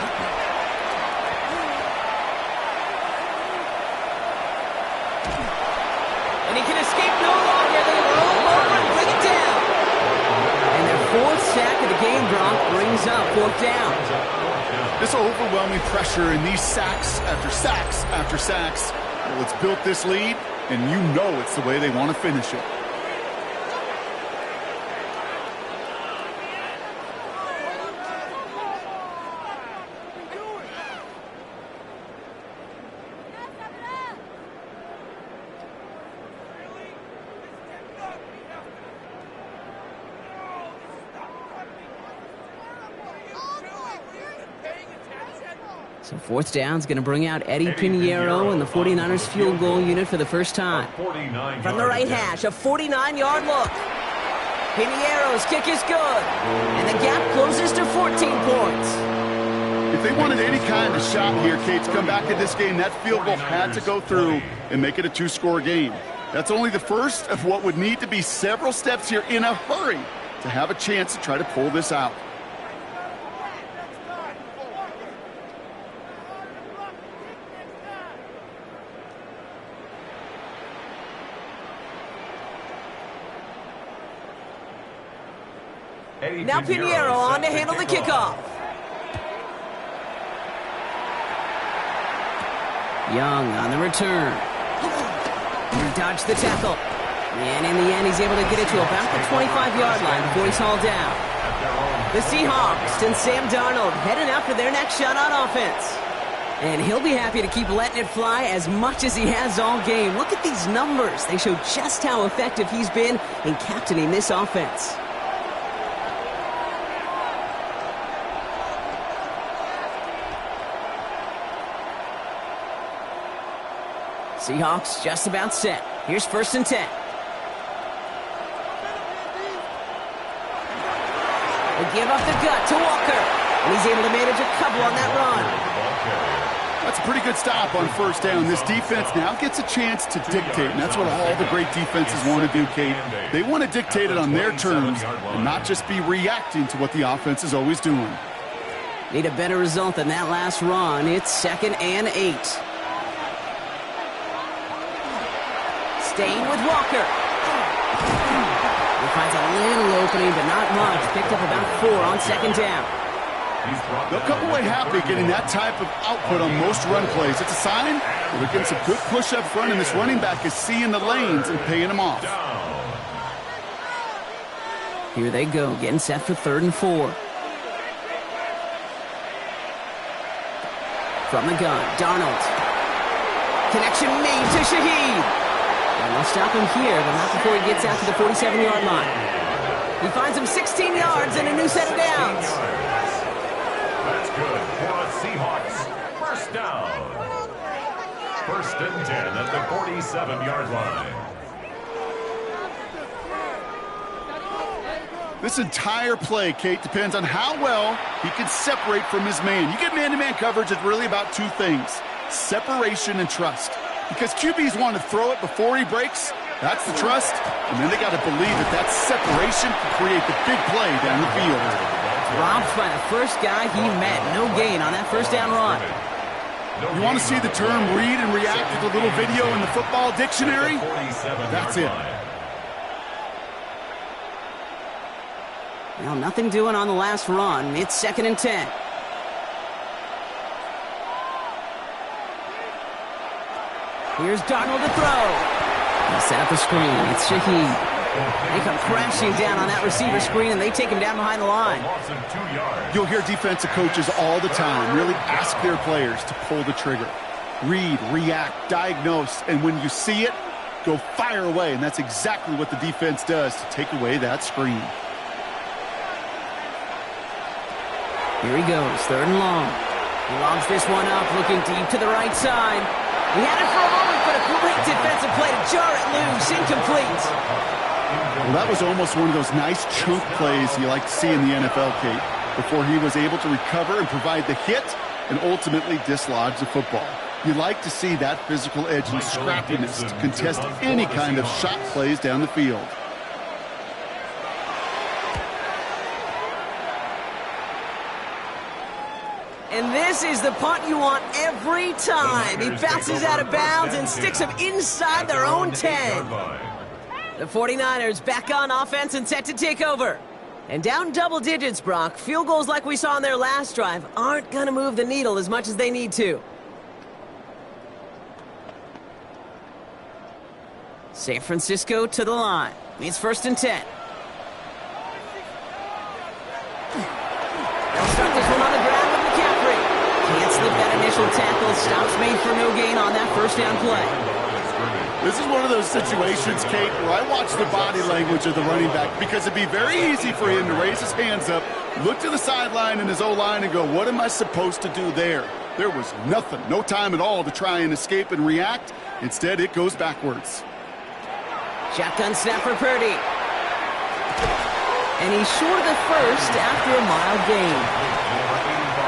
And he can escape no longer. They roll over and bring it down. And their 4th sack of the game, Brock, brings up 4th down. This overwhelming pressure and these sacks after sacks after sacks. Well, it's built this lead, and you know it's the way they want to finish it. So 4th down is going to bring out Eddie Pinheiro and the 49ers field goal unit for the first time. From the right hash, a 49-yard look. Pinheiro's kick is good. And the gap closes to 14 points. If they wanted any kind of shot here, Kate, to come back in this game, that field goal had to go through and make it a two-score game. That's only the first of what would need to be several steps here in a hurry to have a chance to try to pull this out. Now Pinheiro on to handle the kickoff. Young on the return. He dodged the tackle. And in the end, he's able to get it to about the 25-yard line before he's hauled down. The Seahawks and Sam Darnold heading out for their next shot on offense. And he'll be happy to keep letting it fly as much as he has all game. Look at these numbers. They show just how effective he's been in captaining this offense. Seahawks just about set. Here's 1st and 10. They give up the gut to Walker. And he's able to manage a couple on that run. That's a pretty good stop on 1st down. This defense now gets a chance to dictate, and that's what all the great defenses want to do, Kate. They want to dictate it on their terms and not just be reacting to what the offense is always doing. Need a better result than that last run. It's 2nd and 8. Staying with Walker. He finds a little opening, but not much. Picked up about 4 on 2nd down. They'll come away happy getting that type of output on most run plays. It's a sign that they're getting some good push up front, and this running back is seeing the lanes and paying them off. Here they go, getting set for 3rd and 4. From the gun, Darnold. Connection made to Shaheed. And they'll stop him here, but not before he gets out to the 47-yard line. He finds him 16 yards and a new set of downs. That's good for the Seahawks. 1st down. 1st and 10 at the 47-yard line. This entire play, Kate, depends on how well he can separate from his man. You get man-to-man coverage, it's really about 2 things: separation and trust. Because QBs want to throw it before he breaks. That's the trust. And then they got to believe that that separation can create the big play down the field. Dropped by the first guy he met. No gain on that 1st down run. You want to see the term read and react to the little video in the football dictionary? That's it. Well, nothing doing on the last run. It's 2nd and 10. Here's Darnold to throw. He set up the screen. It's Shaheed. They come crashing down on that receiver screen, and they take him down behind the line. You'll hear defensive coaches all the time really ask their players to pull the trigger. Read, react, diagnose, and when you see it, go fire away. And that's exactly what the defense does to take away that screen. Here he goes, 3rd and long. He lobs this one up, looking deep to the right side. He had it for a moment, but a great defensive play to jar it loose. Incomplete. Well, that was almost one of those nice chunk plays you like to see in the NFL, Kate, before he was able to recover and provide the hit and ultimately dislodge the football. You like to see that physical edge and scrappiness to contest any kind of shot plays down the field. And this is the punt you want every time. He bounces out of bounds and sticks him inside their own 10. The 49ers back on offense and set to take over. And down double digits, Brock. Field goals like we saw in their last drive aren't going to move the needle as much as they need to. San Francisco to the line. It's 1st and 10. They'll start this one on the ground with McCaffrey. Can't slip that initial tackle. Stops made for no gain on that 1st down play. This is one of those situations, Kate, where I watch the body language of the running back because it'd be very easy for him to raise his hands up, look to the sideline in his O-line and go, what am I supposed to do there? There was nothing, no time at all to try and escape and react. Instead, it goes backwards. Shotgun snap for Purdy. And he's short of the 1st after a mild gain.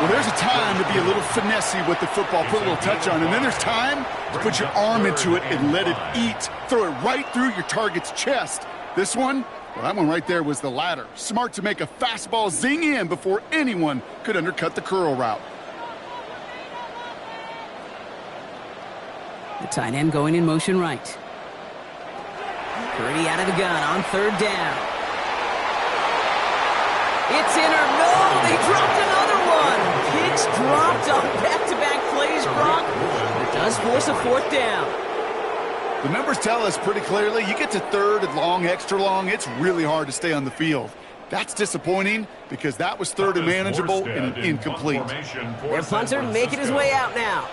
Well, there's a time to be a little finessey with the football, put a little touch on, and then there's time to put your arm into it and let it eat. Throw it right through your target's chest. This one, well, that one right there was the latter. Smart to make a fastball zing in before anyone could undercut the curl route. The tight end going in motion right. Purdy out of the gun on third down. It's in or no, they dropped another one. Picks dropped on back-to-back plays, Brock. It does force a fourth down. The numbers tell us pretty clearly, you get to third and long, extra long, it's really hard to stay on the field. That's disappointing because that was third and manageable and an incomplete. Their punter making his way out now.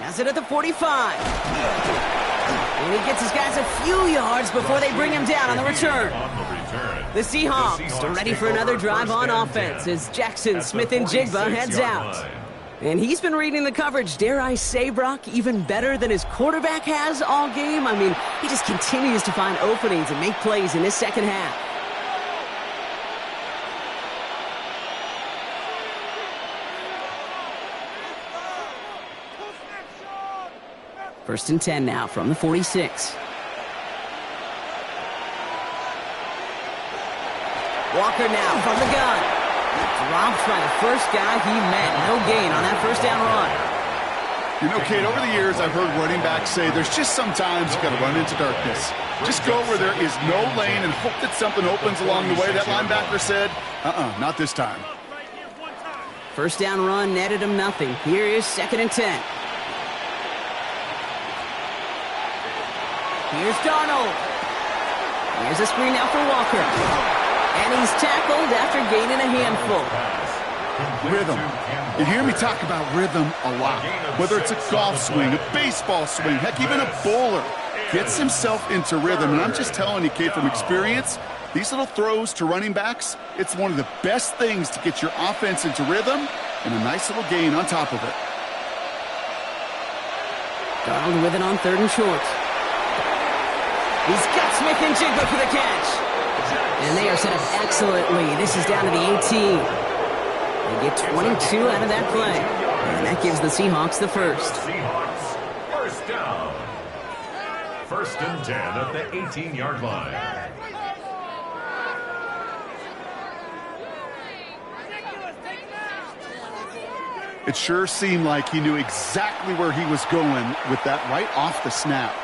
Has it at the 45. And he gets his guys a few yards before they bring him down on the return. The Seahawks are ready for another drive on offense as Jackson, Smith, and Jigba heads out. And he's been reading the coverage, dare I say, Brock, even better than his quarterback has all game. I mean, he just continues to find openings and make plays in this second half. First and 10 now from the 46. Walker now from the gun. Dropped by the first guy he met. No gain on that first down run. You know, Kate, over the years I've heard running backs say there's just sometimes you got to run into darkness. Just go where there is no lane and hope that something opens along the way. That linebacker said, not this time. First down run netted him nothing. Here is second and 10. Here's Darnold. Here's a screen now for Walker. And he's tackled after gaining a handful. Rhythm. You hear me talk about rhythm a lot. Whether it's a golf swing, a baseball swing, heck, even a bowler gets himself into rhythm. And I'm just telling you, Kate, from experience, these little throws to running backs, it's one of the best things to get your offense into rhythm and a nice little gain on top of it. Darnold with it on third and short. He's got Smith and Jigba for the catch. And they are set up excellently. This is down to the 18. They get 22 out of that play. And that gives the Seahawks the first. Seahawks, first down. First and 10 at the 18-yard line. It sure seemed like he knew exactly where he was going with that right off the snap.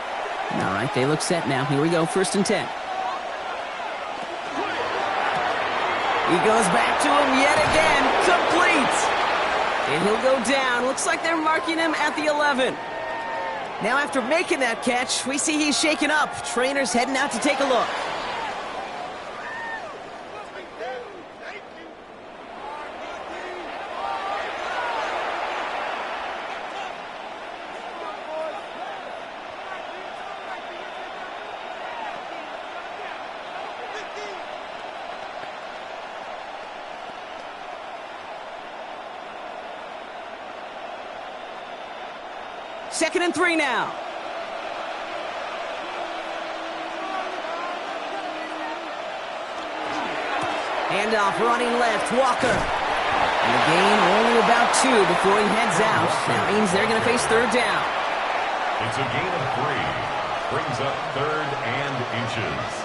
All right, they look set now. Here we go, first and 10. He goes back to him yet again, complete. And he'll go down. Looks like they're marking him at the 11. Now after making that catch, we see he's shaken up. Trainer's heading out to take a look. Second and 3 now. Handoff running left, Walker. And the gain only about 2 before he heads out. That means they're going to face third down. It's a gain of 3. Brings up third and inches.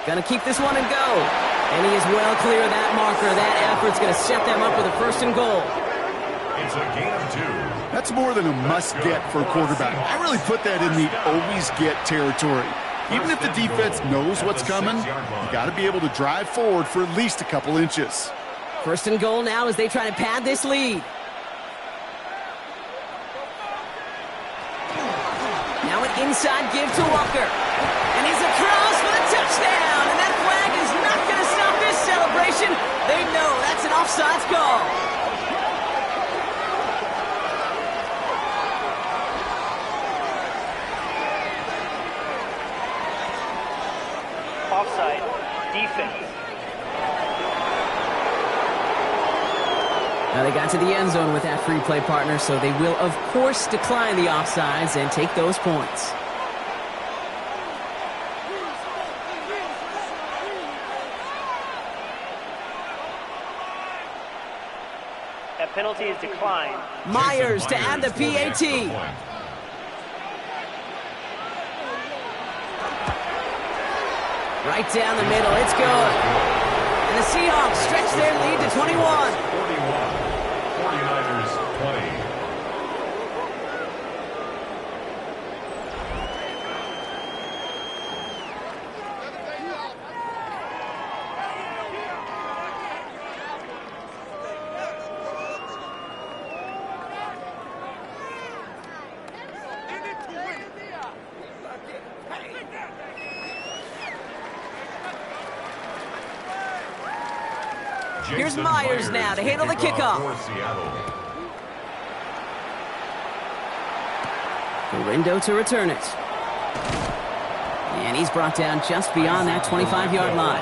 Going to keep this one and go. And he is well clear of that marker. That effort's going to set them up with a first and goal. It's a gain of 2. That's more than a must-get for a quarterback. I really put that in the always-get territory. Even if the defense knows what's coming, you got to be able to drive forward for at least a couple inches. First and goal now as they try to pad this lead. Now an inside give to Walker. And he's across for the touchdown. And that flag is not going to stop this celebration. They know that's an offsides call. Offside, defense. Now they got to the end zone with that free play, partner, so they will, of course, decline the offsides and take those points. That penalty is declined. Myers to add the PAT. Right down the middle. It's good. And the Seahawks stretch their lead to 21. 49ers 20. Here's Myers now to handle the kickoff. Gorindo to return it. And he's brought down just beyond that 25-yard line.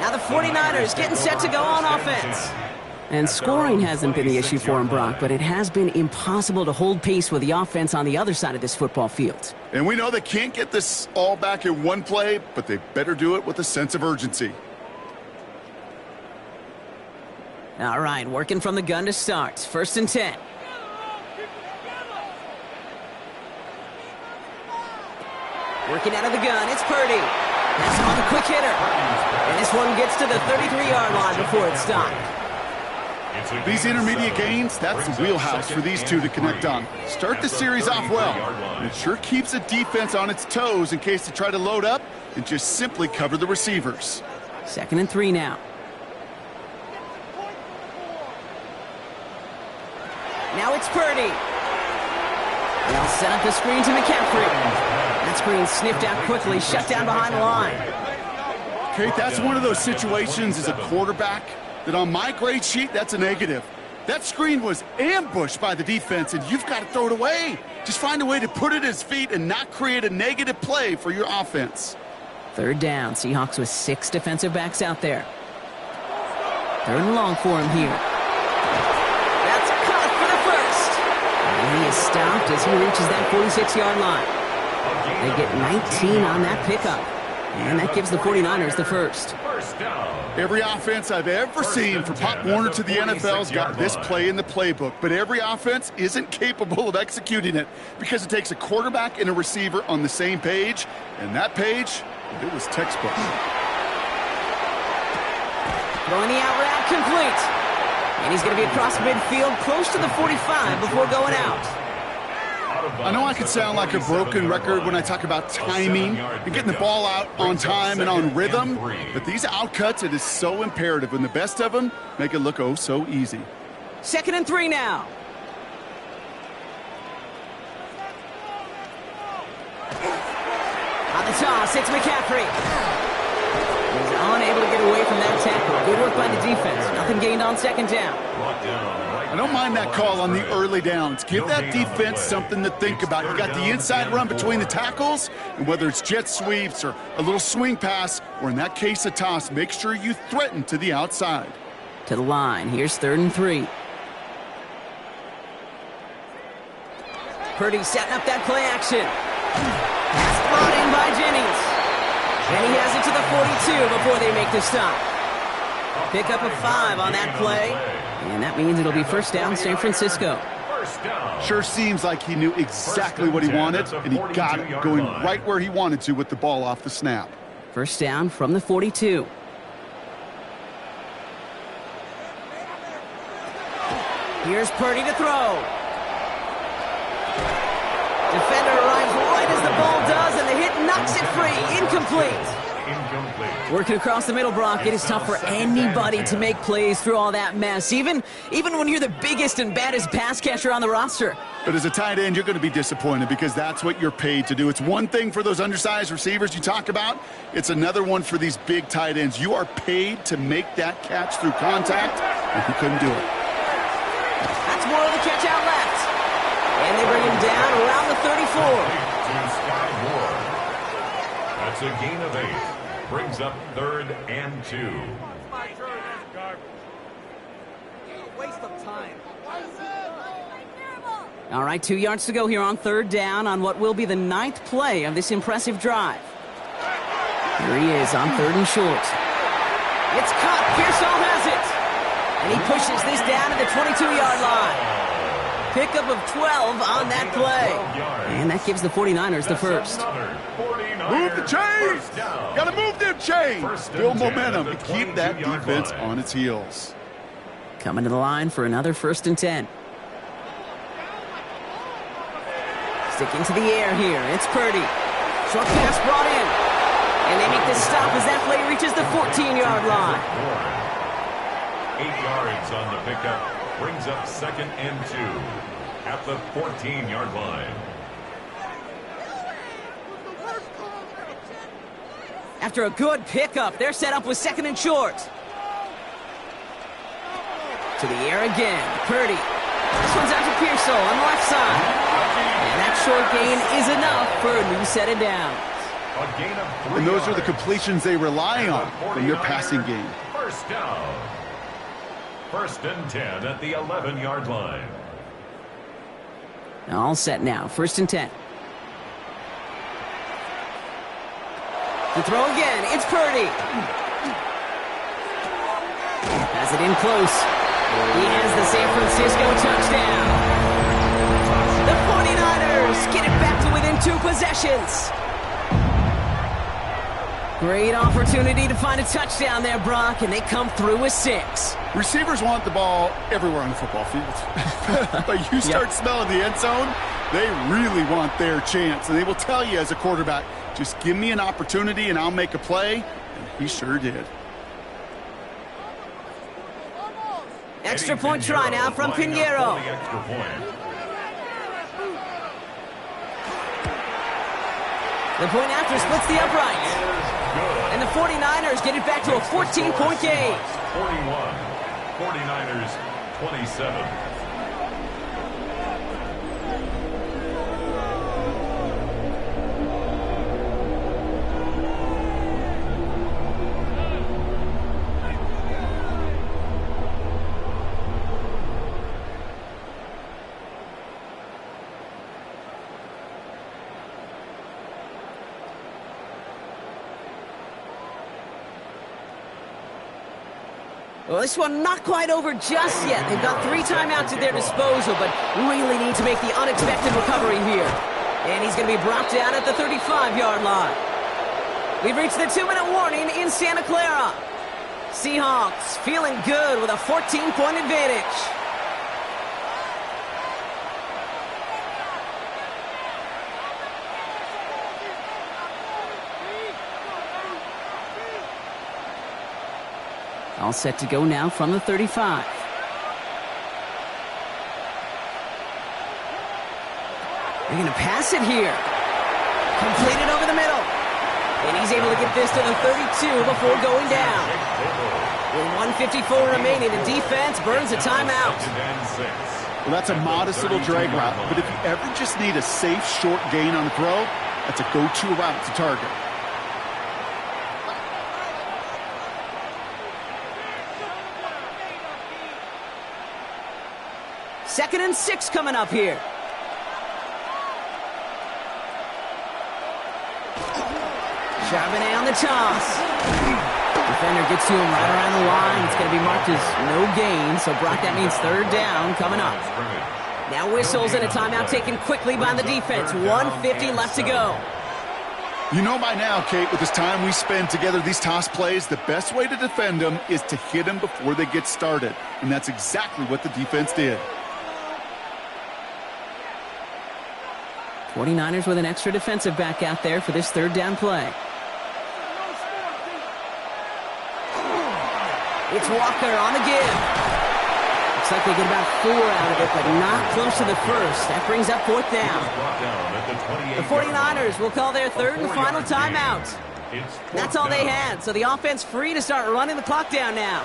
Now the 49ers getting set to go on offense. And scoring hasn't been the issue for him, Brock, but it has been impossible to hold pace with the offense on the other side of this football field. And we know they can't get this all back in one play, but they better do it with a sense of urgency. All right, working from the gun to start. 1st and 10. Working out of the gun, it's Purdy. That's on the quick hitter. And this one gets to the 33-yard line before it's stopped. These intermediate gains, that's the wheelhouse for these two to connect on. Start the series off well. And it sure keeps the defense on its toes in case they try to load up and just simply cover the receivers. 2nd and 3 now. Now it's Purdy. They'll set up the screen to McCaffrey. That screen sniffed out quickly, shut down behind the line. Kate, that's one of those situations as a quarterback that on my grade sheet, that's a negative. That screen was ambushed by the defense, and you've got to throw it away. Just find a way to put it at his feet and not create a negative play for your offense. 3rd down. Seahawks with 6 defensive backs out there. 3rd and long for him here. That's caught for the first. And he is stopped as he reaches that 46-yard line. They get 19 on that pickup. And that gives the 49ers the first. Every offense I've ever seen from Pop Warner to the NFL's got this play in the playbook, but every offense isn't capable of executing it because it takes a quarterback and a receiver on the same page, and that page, it was textbook. Throwing the out route complete. And he's going to be across midfield close to the 45 before going out. I know I could sound like a broken record when I talk about timing and getting the ball out on time and on rhythm, but these outcuts, it is so imperative, and the best of them make it look oh so easy. 2nd and 3 now. On the toss, it's McCaffrey. He's unable to get away from that tackle. Good work by the defense. Nothing gained on 2nd down. I don't mind that call on the early downs. Give that defense something to think about. You got the inside run between the tackles, and whether it's jet sweeps or a little swing pass, or in that case a toss, make sure you threaten to the outside. To the line. Here's 3rd and 3. Purdy setting up that play action. Pass brought in by Jennings. And he has it to the 42 before they make the stop. Pick up a 5 on that play. And that means it'll be 1st down, San Francisco. Sure seems like he knew exactly what he wanted, and he got it going right where he wanted to with the ball off the snap. 1st down from the 42. Here's Purdy to throw. Defender arrives right as the ball does, and the hit knocks it free. Incomplete. Working across the middle, Brock, it is tough for anybody to make plays through all that mess, even when you're the biggest and baddest pass catcher on the roster. But as a tight end, you're going to be disappointed because that's what you're paid to do. It's one thing for those undersized receivers you talk about. It's another one for these big tight ends. You are paid to make that catch through contact, and he couldn't do it. That's more of the catch out left. And they bring him down around the 34. That's a gain of 8. Brings up 3rd and 2. Waste of All right, 2 yards to go here on third down on what will be the 9th play of this impressive drive. Here he is on third and short. It's caught. Pearsall has it. And he pushes this down to the 22-yard line. Pickup of 12 on that play. And that gives the 49ers the first. Move the chains! Got to move them chains! Build momentum and keep that defense on its heels. Coming to the line for another 1st and 10. Sticking to the air here. It's Purdy. Short pass brought in. And they make the stop as that play reaches the 14-yard line. 8 yards on the pickup. Brings up 2nd and 2 at the 14-yard line. After a good pickup, they're set up with 2nd and short. To the air again. Purdy. This one's out to Pearsall on the left side. And that short gain is enough for a new set of downs. A gain of 3 And those are the yards. completions they rely on from their passing game. First down. 1st and 10 at the 11-yard line. All set now. 1st and 10. To throw again. It's Purdy. Has it in close. He has the San Francisco touchdown. The 49ers get it back to within 2 possessions. Great opportunity to find a touchdown there, Brock, and they come through with 6. Receivers want the ball everywhere on the football field. But you start smelling the end zone, they really want their chance. And they will tell you as a quarterback, just give me an opportunity and I'll make a play. And he sure did. Extra point try now from Pinheiro. The point after splits the upright. And the 49ers get it back to a 14-point game. 41. 49ers 27. Well, this one not quite over just yet. They've got 3 timeouts at their disposal, but really need to make the unexpected recovery here. And he's going to be brought down at the 35-yard line. We've reached the 2-minute warning in Santa Clara. Seahawks feeling good with a 14-point advantage. All set to go now from the 35. They're going to pass it here. Completed over the middle. And he's able to get this to the 32 before going down. With 1:54 remaining, the defense burns a timeout. Well, that's a modest little drag route. But if you ever just need a safe, short gain on the throw, that's a go-to route to target. Second and 6 coming up here. Charbonnet on the toss. Defender gets to him right around the line. It's going to be marked as no gain. So, Brock, that means 3rd down coming up. Now whistles and a timeout taken quickly by the defense. 1:50 left to go. You know by now, Kate, with this time we spend together, these toss plays, the best way to defend them is to hit them before they get started. And that's exactly what the defense did. 49ers with an extra defensive back out there for this 3rd down play. It's Walker on the give. Looks like they get about 4 out of it, but not close to the first. That brings up 4th down. The 49ers will call their 3rd and final timeout. That's all they had, so the offense free to start running the clock down now.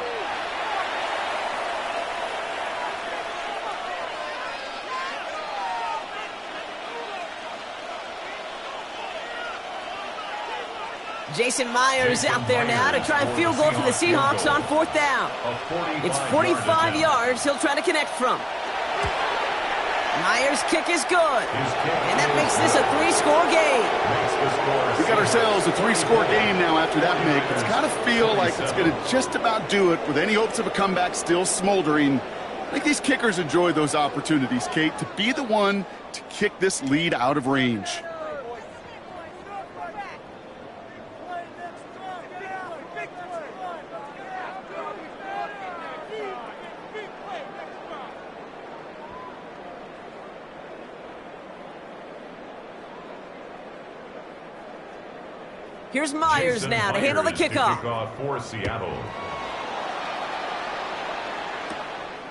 Jason Myers out there now to try a field goal for the Seahawks on 4th down. It's 45 yards he'll try to connect from. Myers' kick is good, and that makes this a 3-score game. We got ourselves a 3-score game now after that make. It's got to feel like it's going to just about do it with any hopes of a comeback still smoldering. I think these kickers enjoy those opportunities, Kate, to be the one to kick this lead out of range. Here's Myers now to handle the kickoff. For Seattle.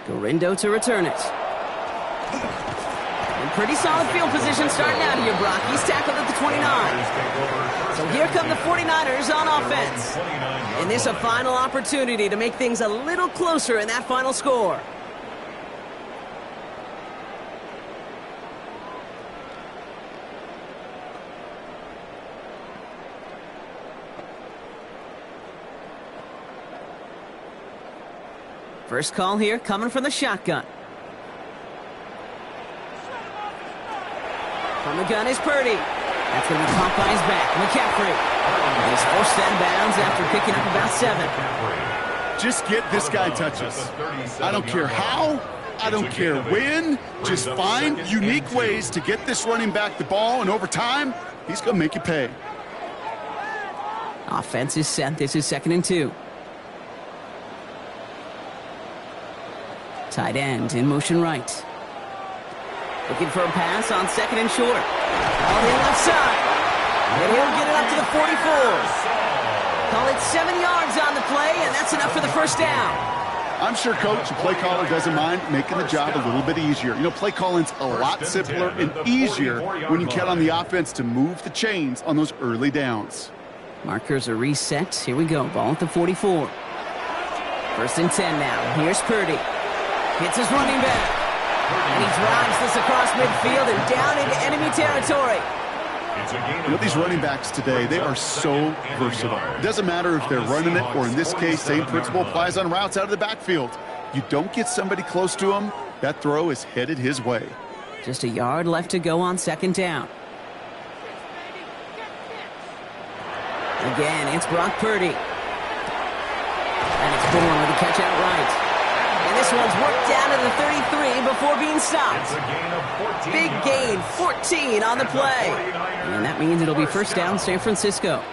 Gorindo to return it. In pretty solid field position starting out here, Brock. He's tackled at the 29. So here come the 49ers on offense. And this a final opportunity to make things a little closer in that final score. First call here coming from the shotgun. From the gun is Purdy. That's going to be caught by his back. McCaffrey. He's forced out of bounds after picking up about 7. Just get this guy touches. I don't care how. I don't care when. Just find unique ways to get this running back the ball, and over time, he's going to make you pay. Offense is set. This is 2nd and 2. Tight end in motion right. Looking for a pass on 2nd and short. On the left side. And he'll get it up to the 44. Call it 7 yards on the play, and that's enough for the first down. I'm sure, Coach, the play caller doesn't mind making the job a little bit easier. You know, play calling's a lot simpler and easier when you count on the offense to move the chains on those early downs. Markers are reset. Here we go. Ball at the 44. 1st and 10 now. Here's Purdy. Hits his running back. And he drives this across midfield and down into enemy territory. You know, these running backs today, they are so versatile. It doesn't matter if they're running it, or in this case, same principle applies on routes out of the backfield. You don't get somebody close to him, that throw is headed his way. Just a yard left to go on 2nd down. Again, it's Brock Purdy. And it's Bourne with a catch outright. And this one's worked down to the 33 before being stopped. Big gain, 14 on the play. And that means it'll be 1st down San Francisco.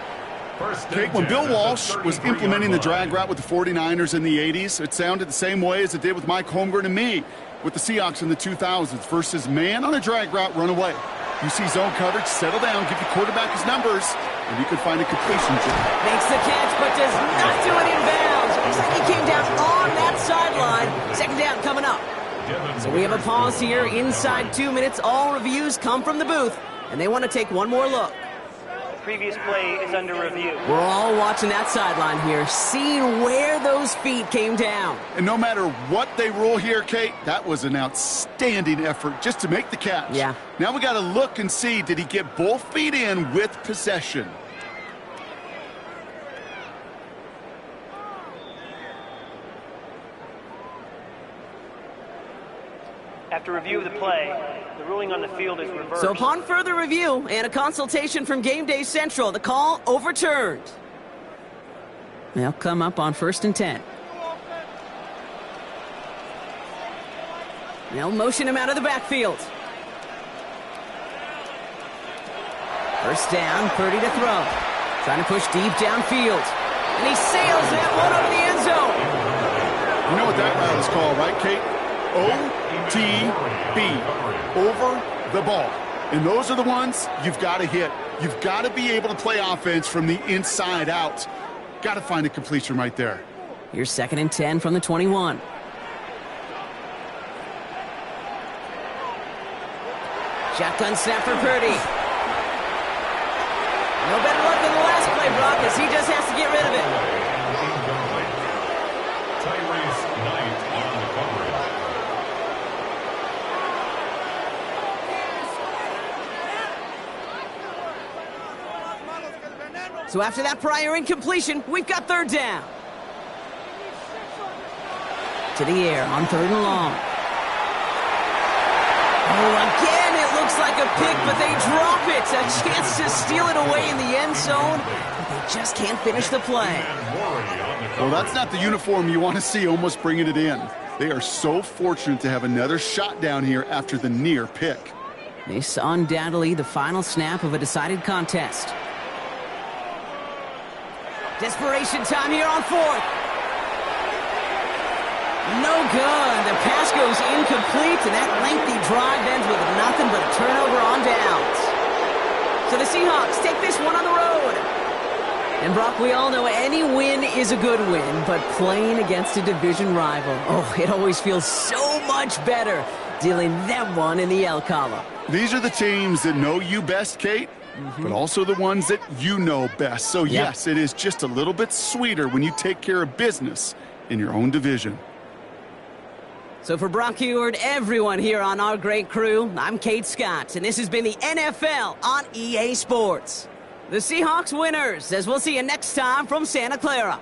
Okay, when Bill Walsh was implementing the drag route with the 49ers in the 80s, it sounded the same way as it did with Mike Holmgren and me with the Seahawks in the 2000s versus man on a drag route, run away. You see zone coverage, settle down, give the quarterback his numbers, and you could find a completion. Makes the catch, but does not do it in bounds. Looks like he came down on that sideline. 2nd down coming up. So we have a pause here inside 2 minutes. All reviews come from the booth, and they want to take one more look. The previous play is under review. We're all watching that sideline here, seeing where those feet came down. And no matter what they rule here, Kate, that was an outstanding effort just to make the catch. Yeah. Now we got to look and see, did he get both feet in with possession? After review of the play, the ruling on the field is reversed. So upon further review and a consultation from Game Day Central, the call overturned. They'll come up on 1st and 10. They'll motion him out of the backfield. 1st down, Purdy to throw. Trying to push deep downfield. And he sails that one over the end zone. You know what that route is called, right, Kate? OTB, over the ball. And those are the ones you've got to hit. You've got to be able to play offense from the inside out. Got to find a completion right there. Here's 2nd and 10 from the 21. Shotgun snap for Purdy. No better luck than the last play, Brock, as he just has to get rid of it. So after that prior incompletion, we've got third down. To the air on third and long. Oh, again, it looks like a pick, but they drop it. A chance to steal it away in the end zone, but they just can't finish the play. Well, that's not the uniform you want to see almost bringing it in. They are so fortunate to have another shot down here after the near pick. This undoubtedly the final snap of a decided contest. Desperation time here on fourth. No good. The pass goes incomplete, and that lengthy drive ends with nothing but a turnover on downs. So the Seahawks take this one on the road. And Brock, we all know any win is a good win, but playing against a division rival, oh, it always feels so much better dealing that one in the L column. These are the teams that know you best, Kate, but also the ones that you know best. So, yes, it is just a little bit sweeter when you take care of business in your own division. So for Brock Heward, everyone here on our great crew, I'm Kate Scott, and this has been the NFL on EA Sports. The Seahawks winners, as we'll see you next time from Santa Clara.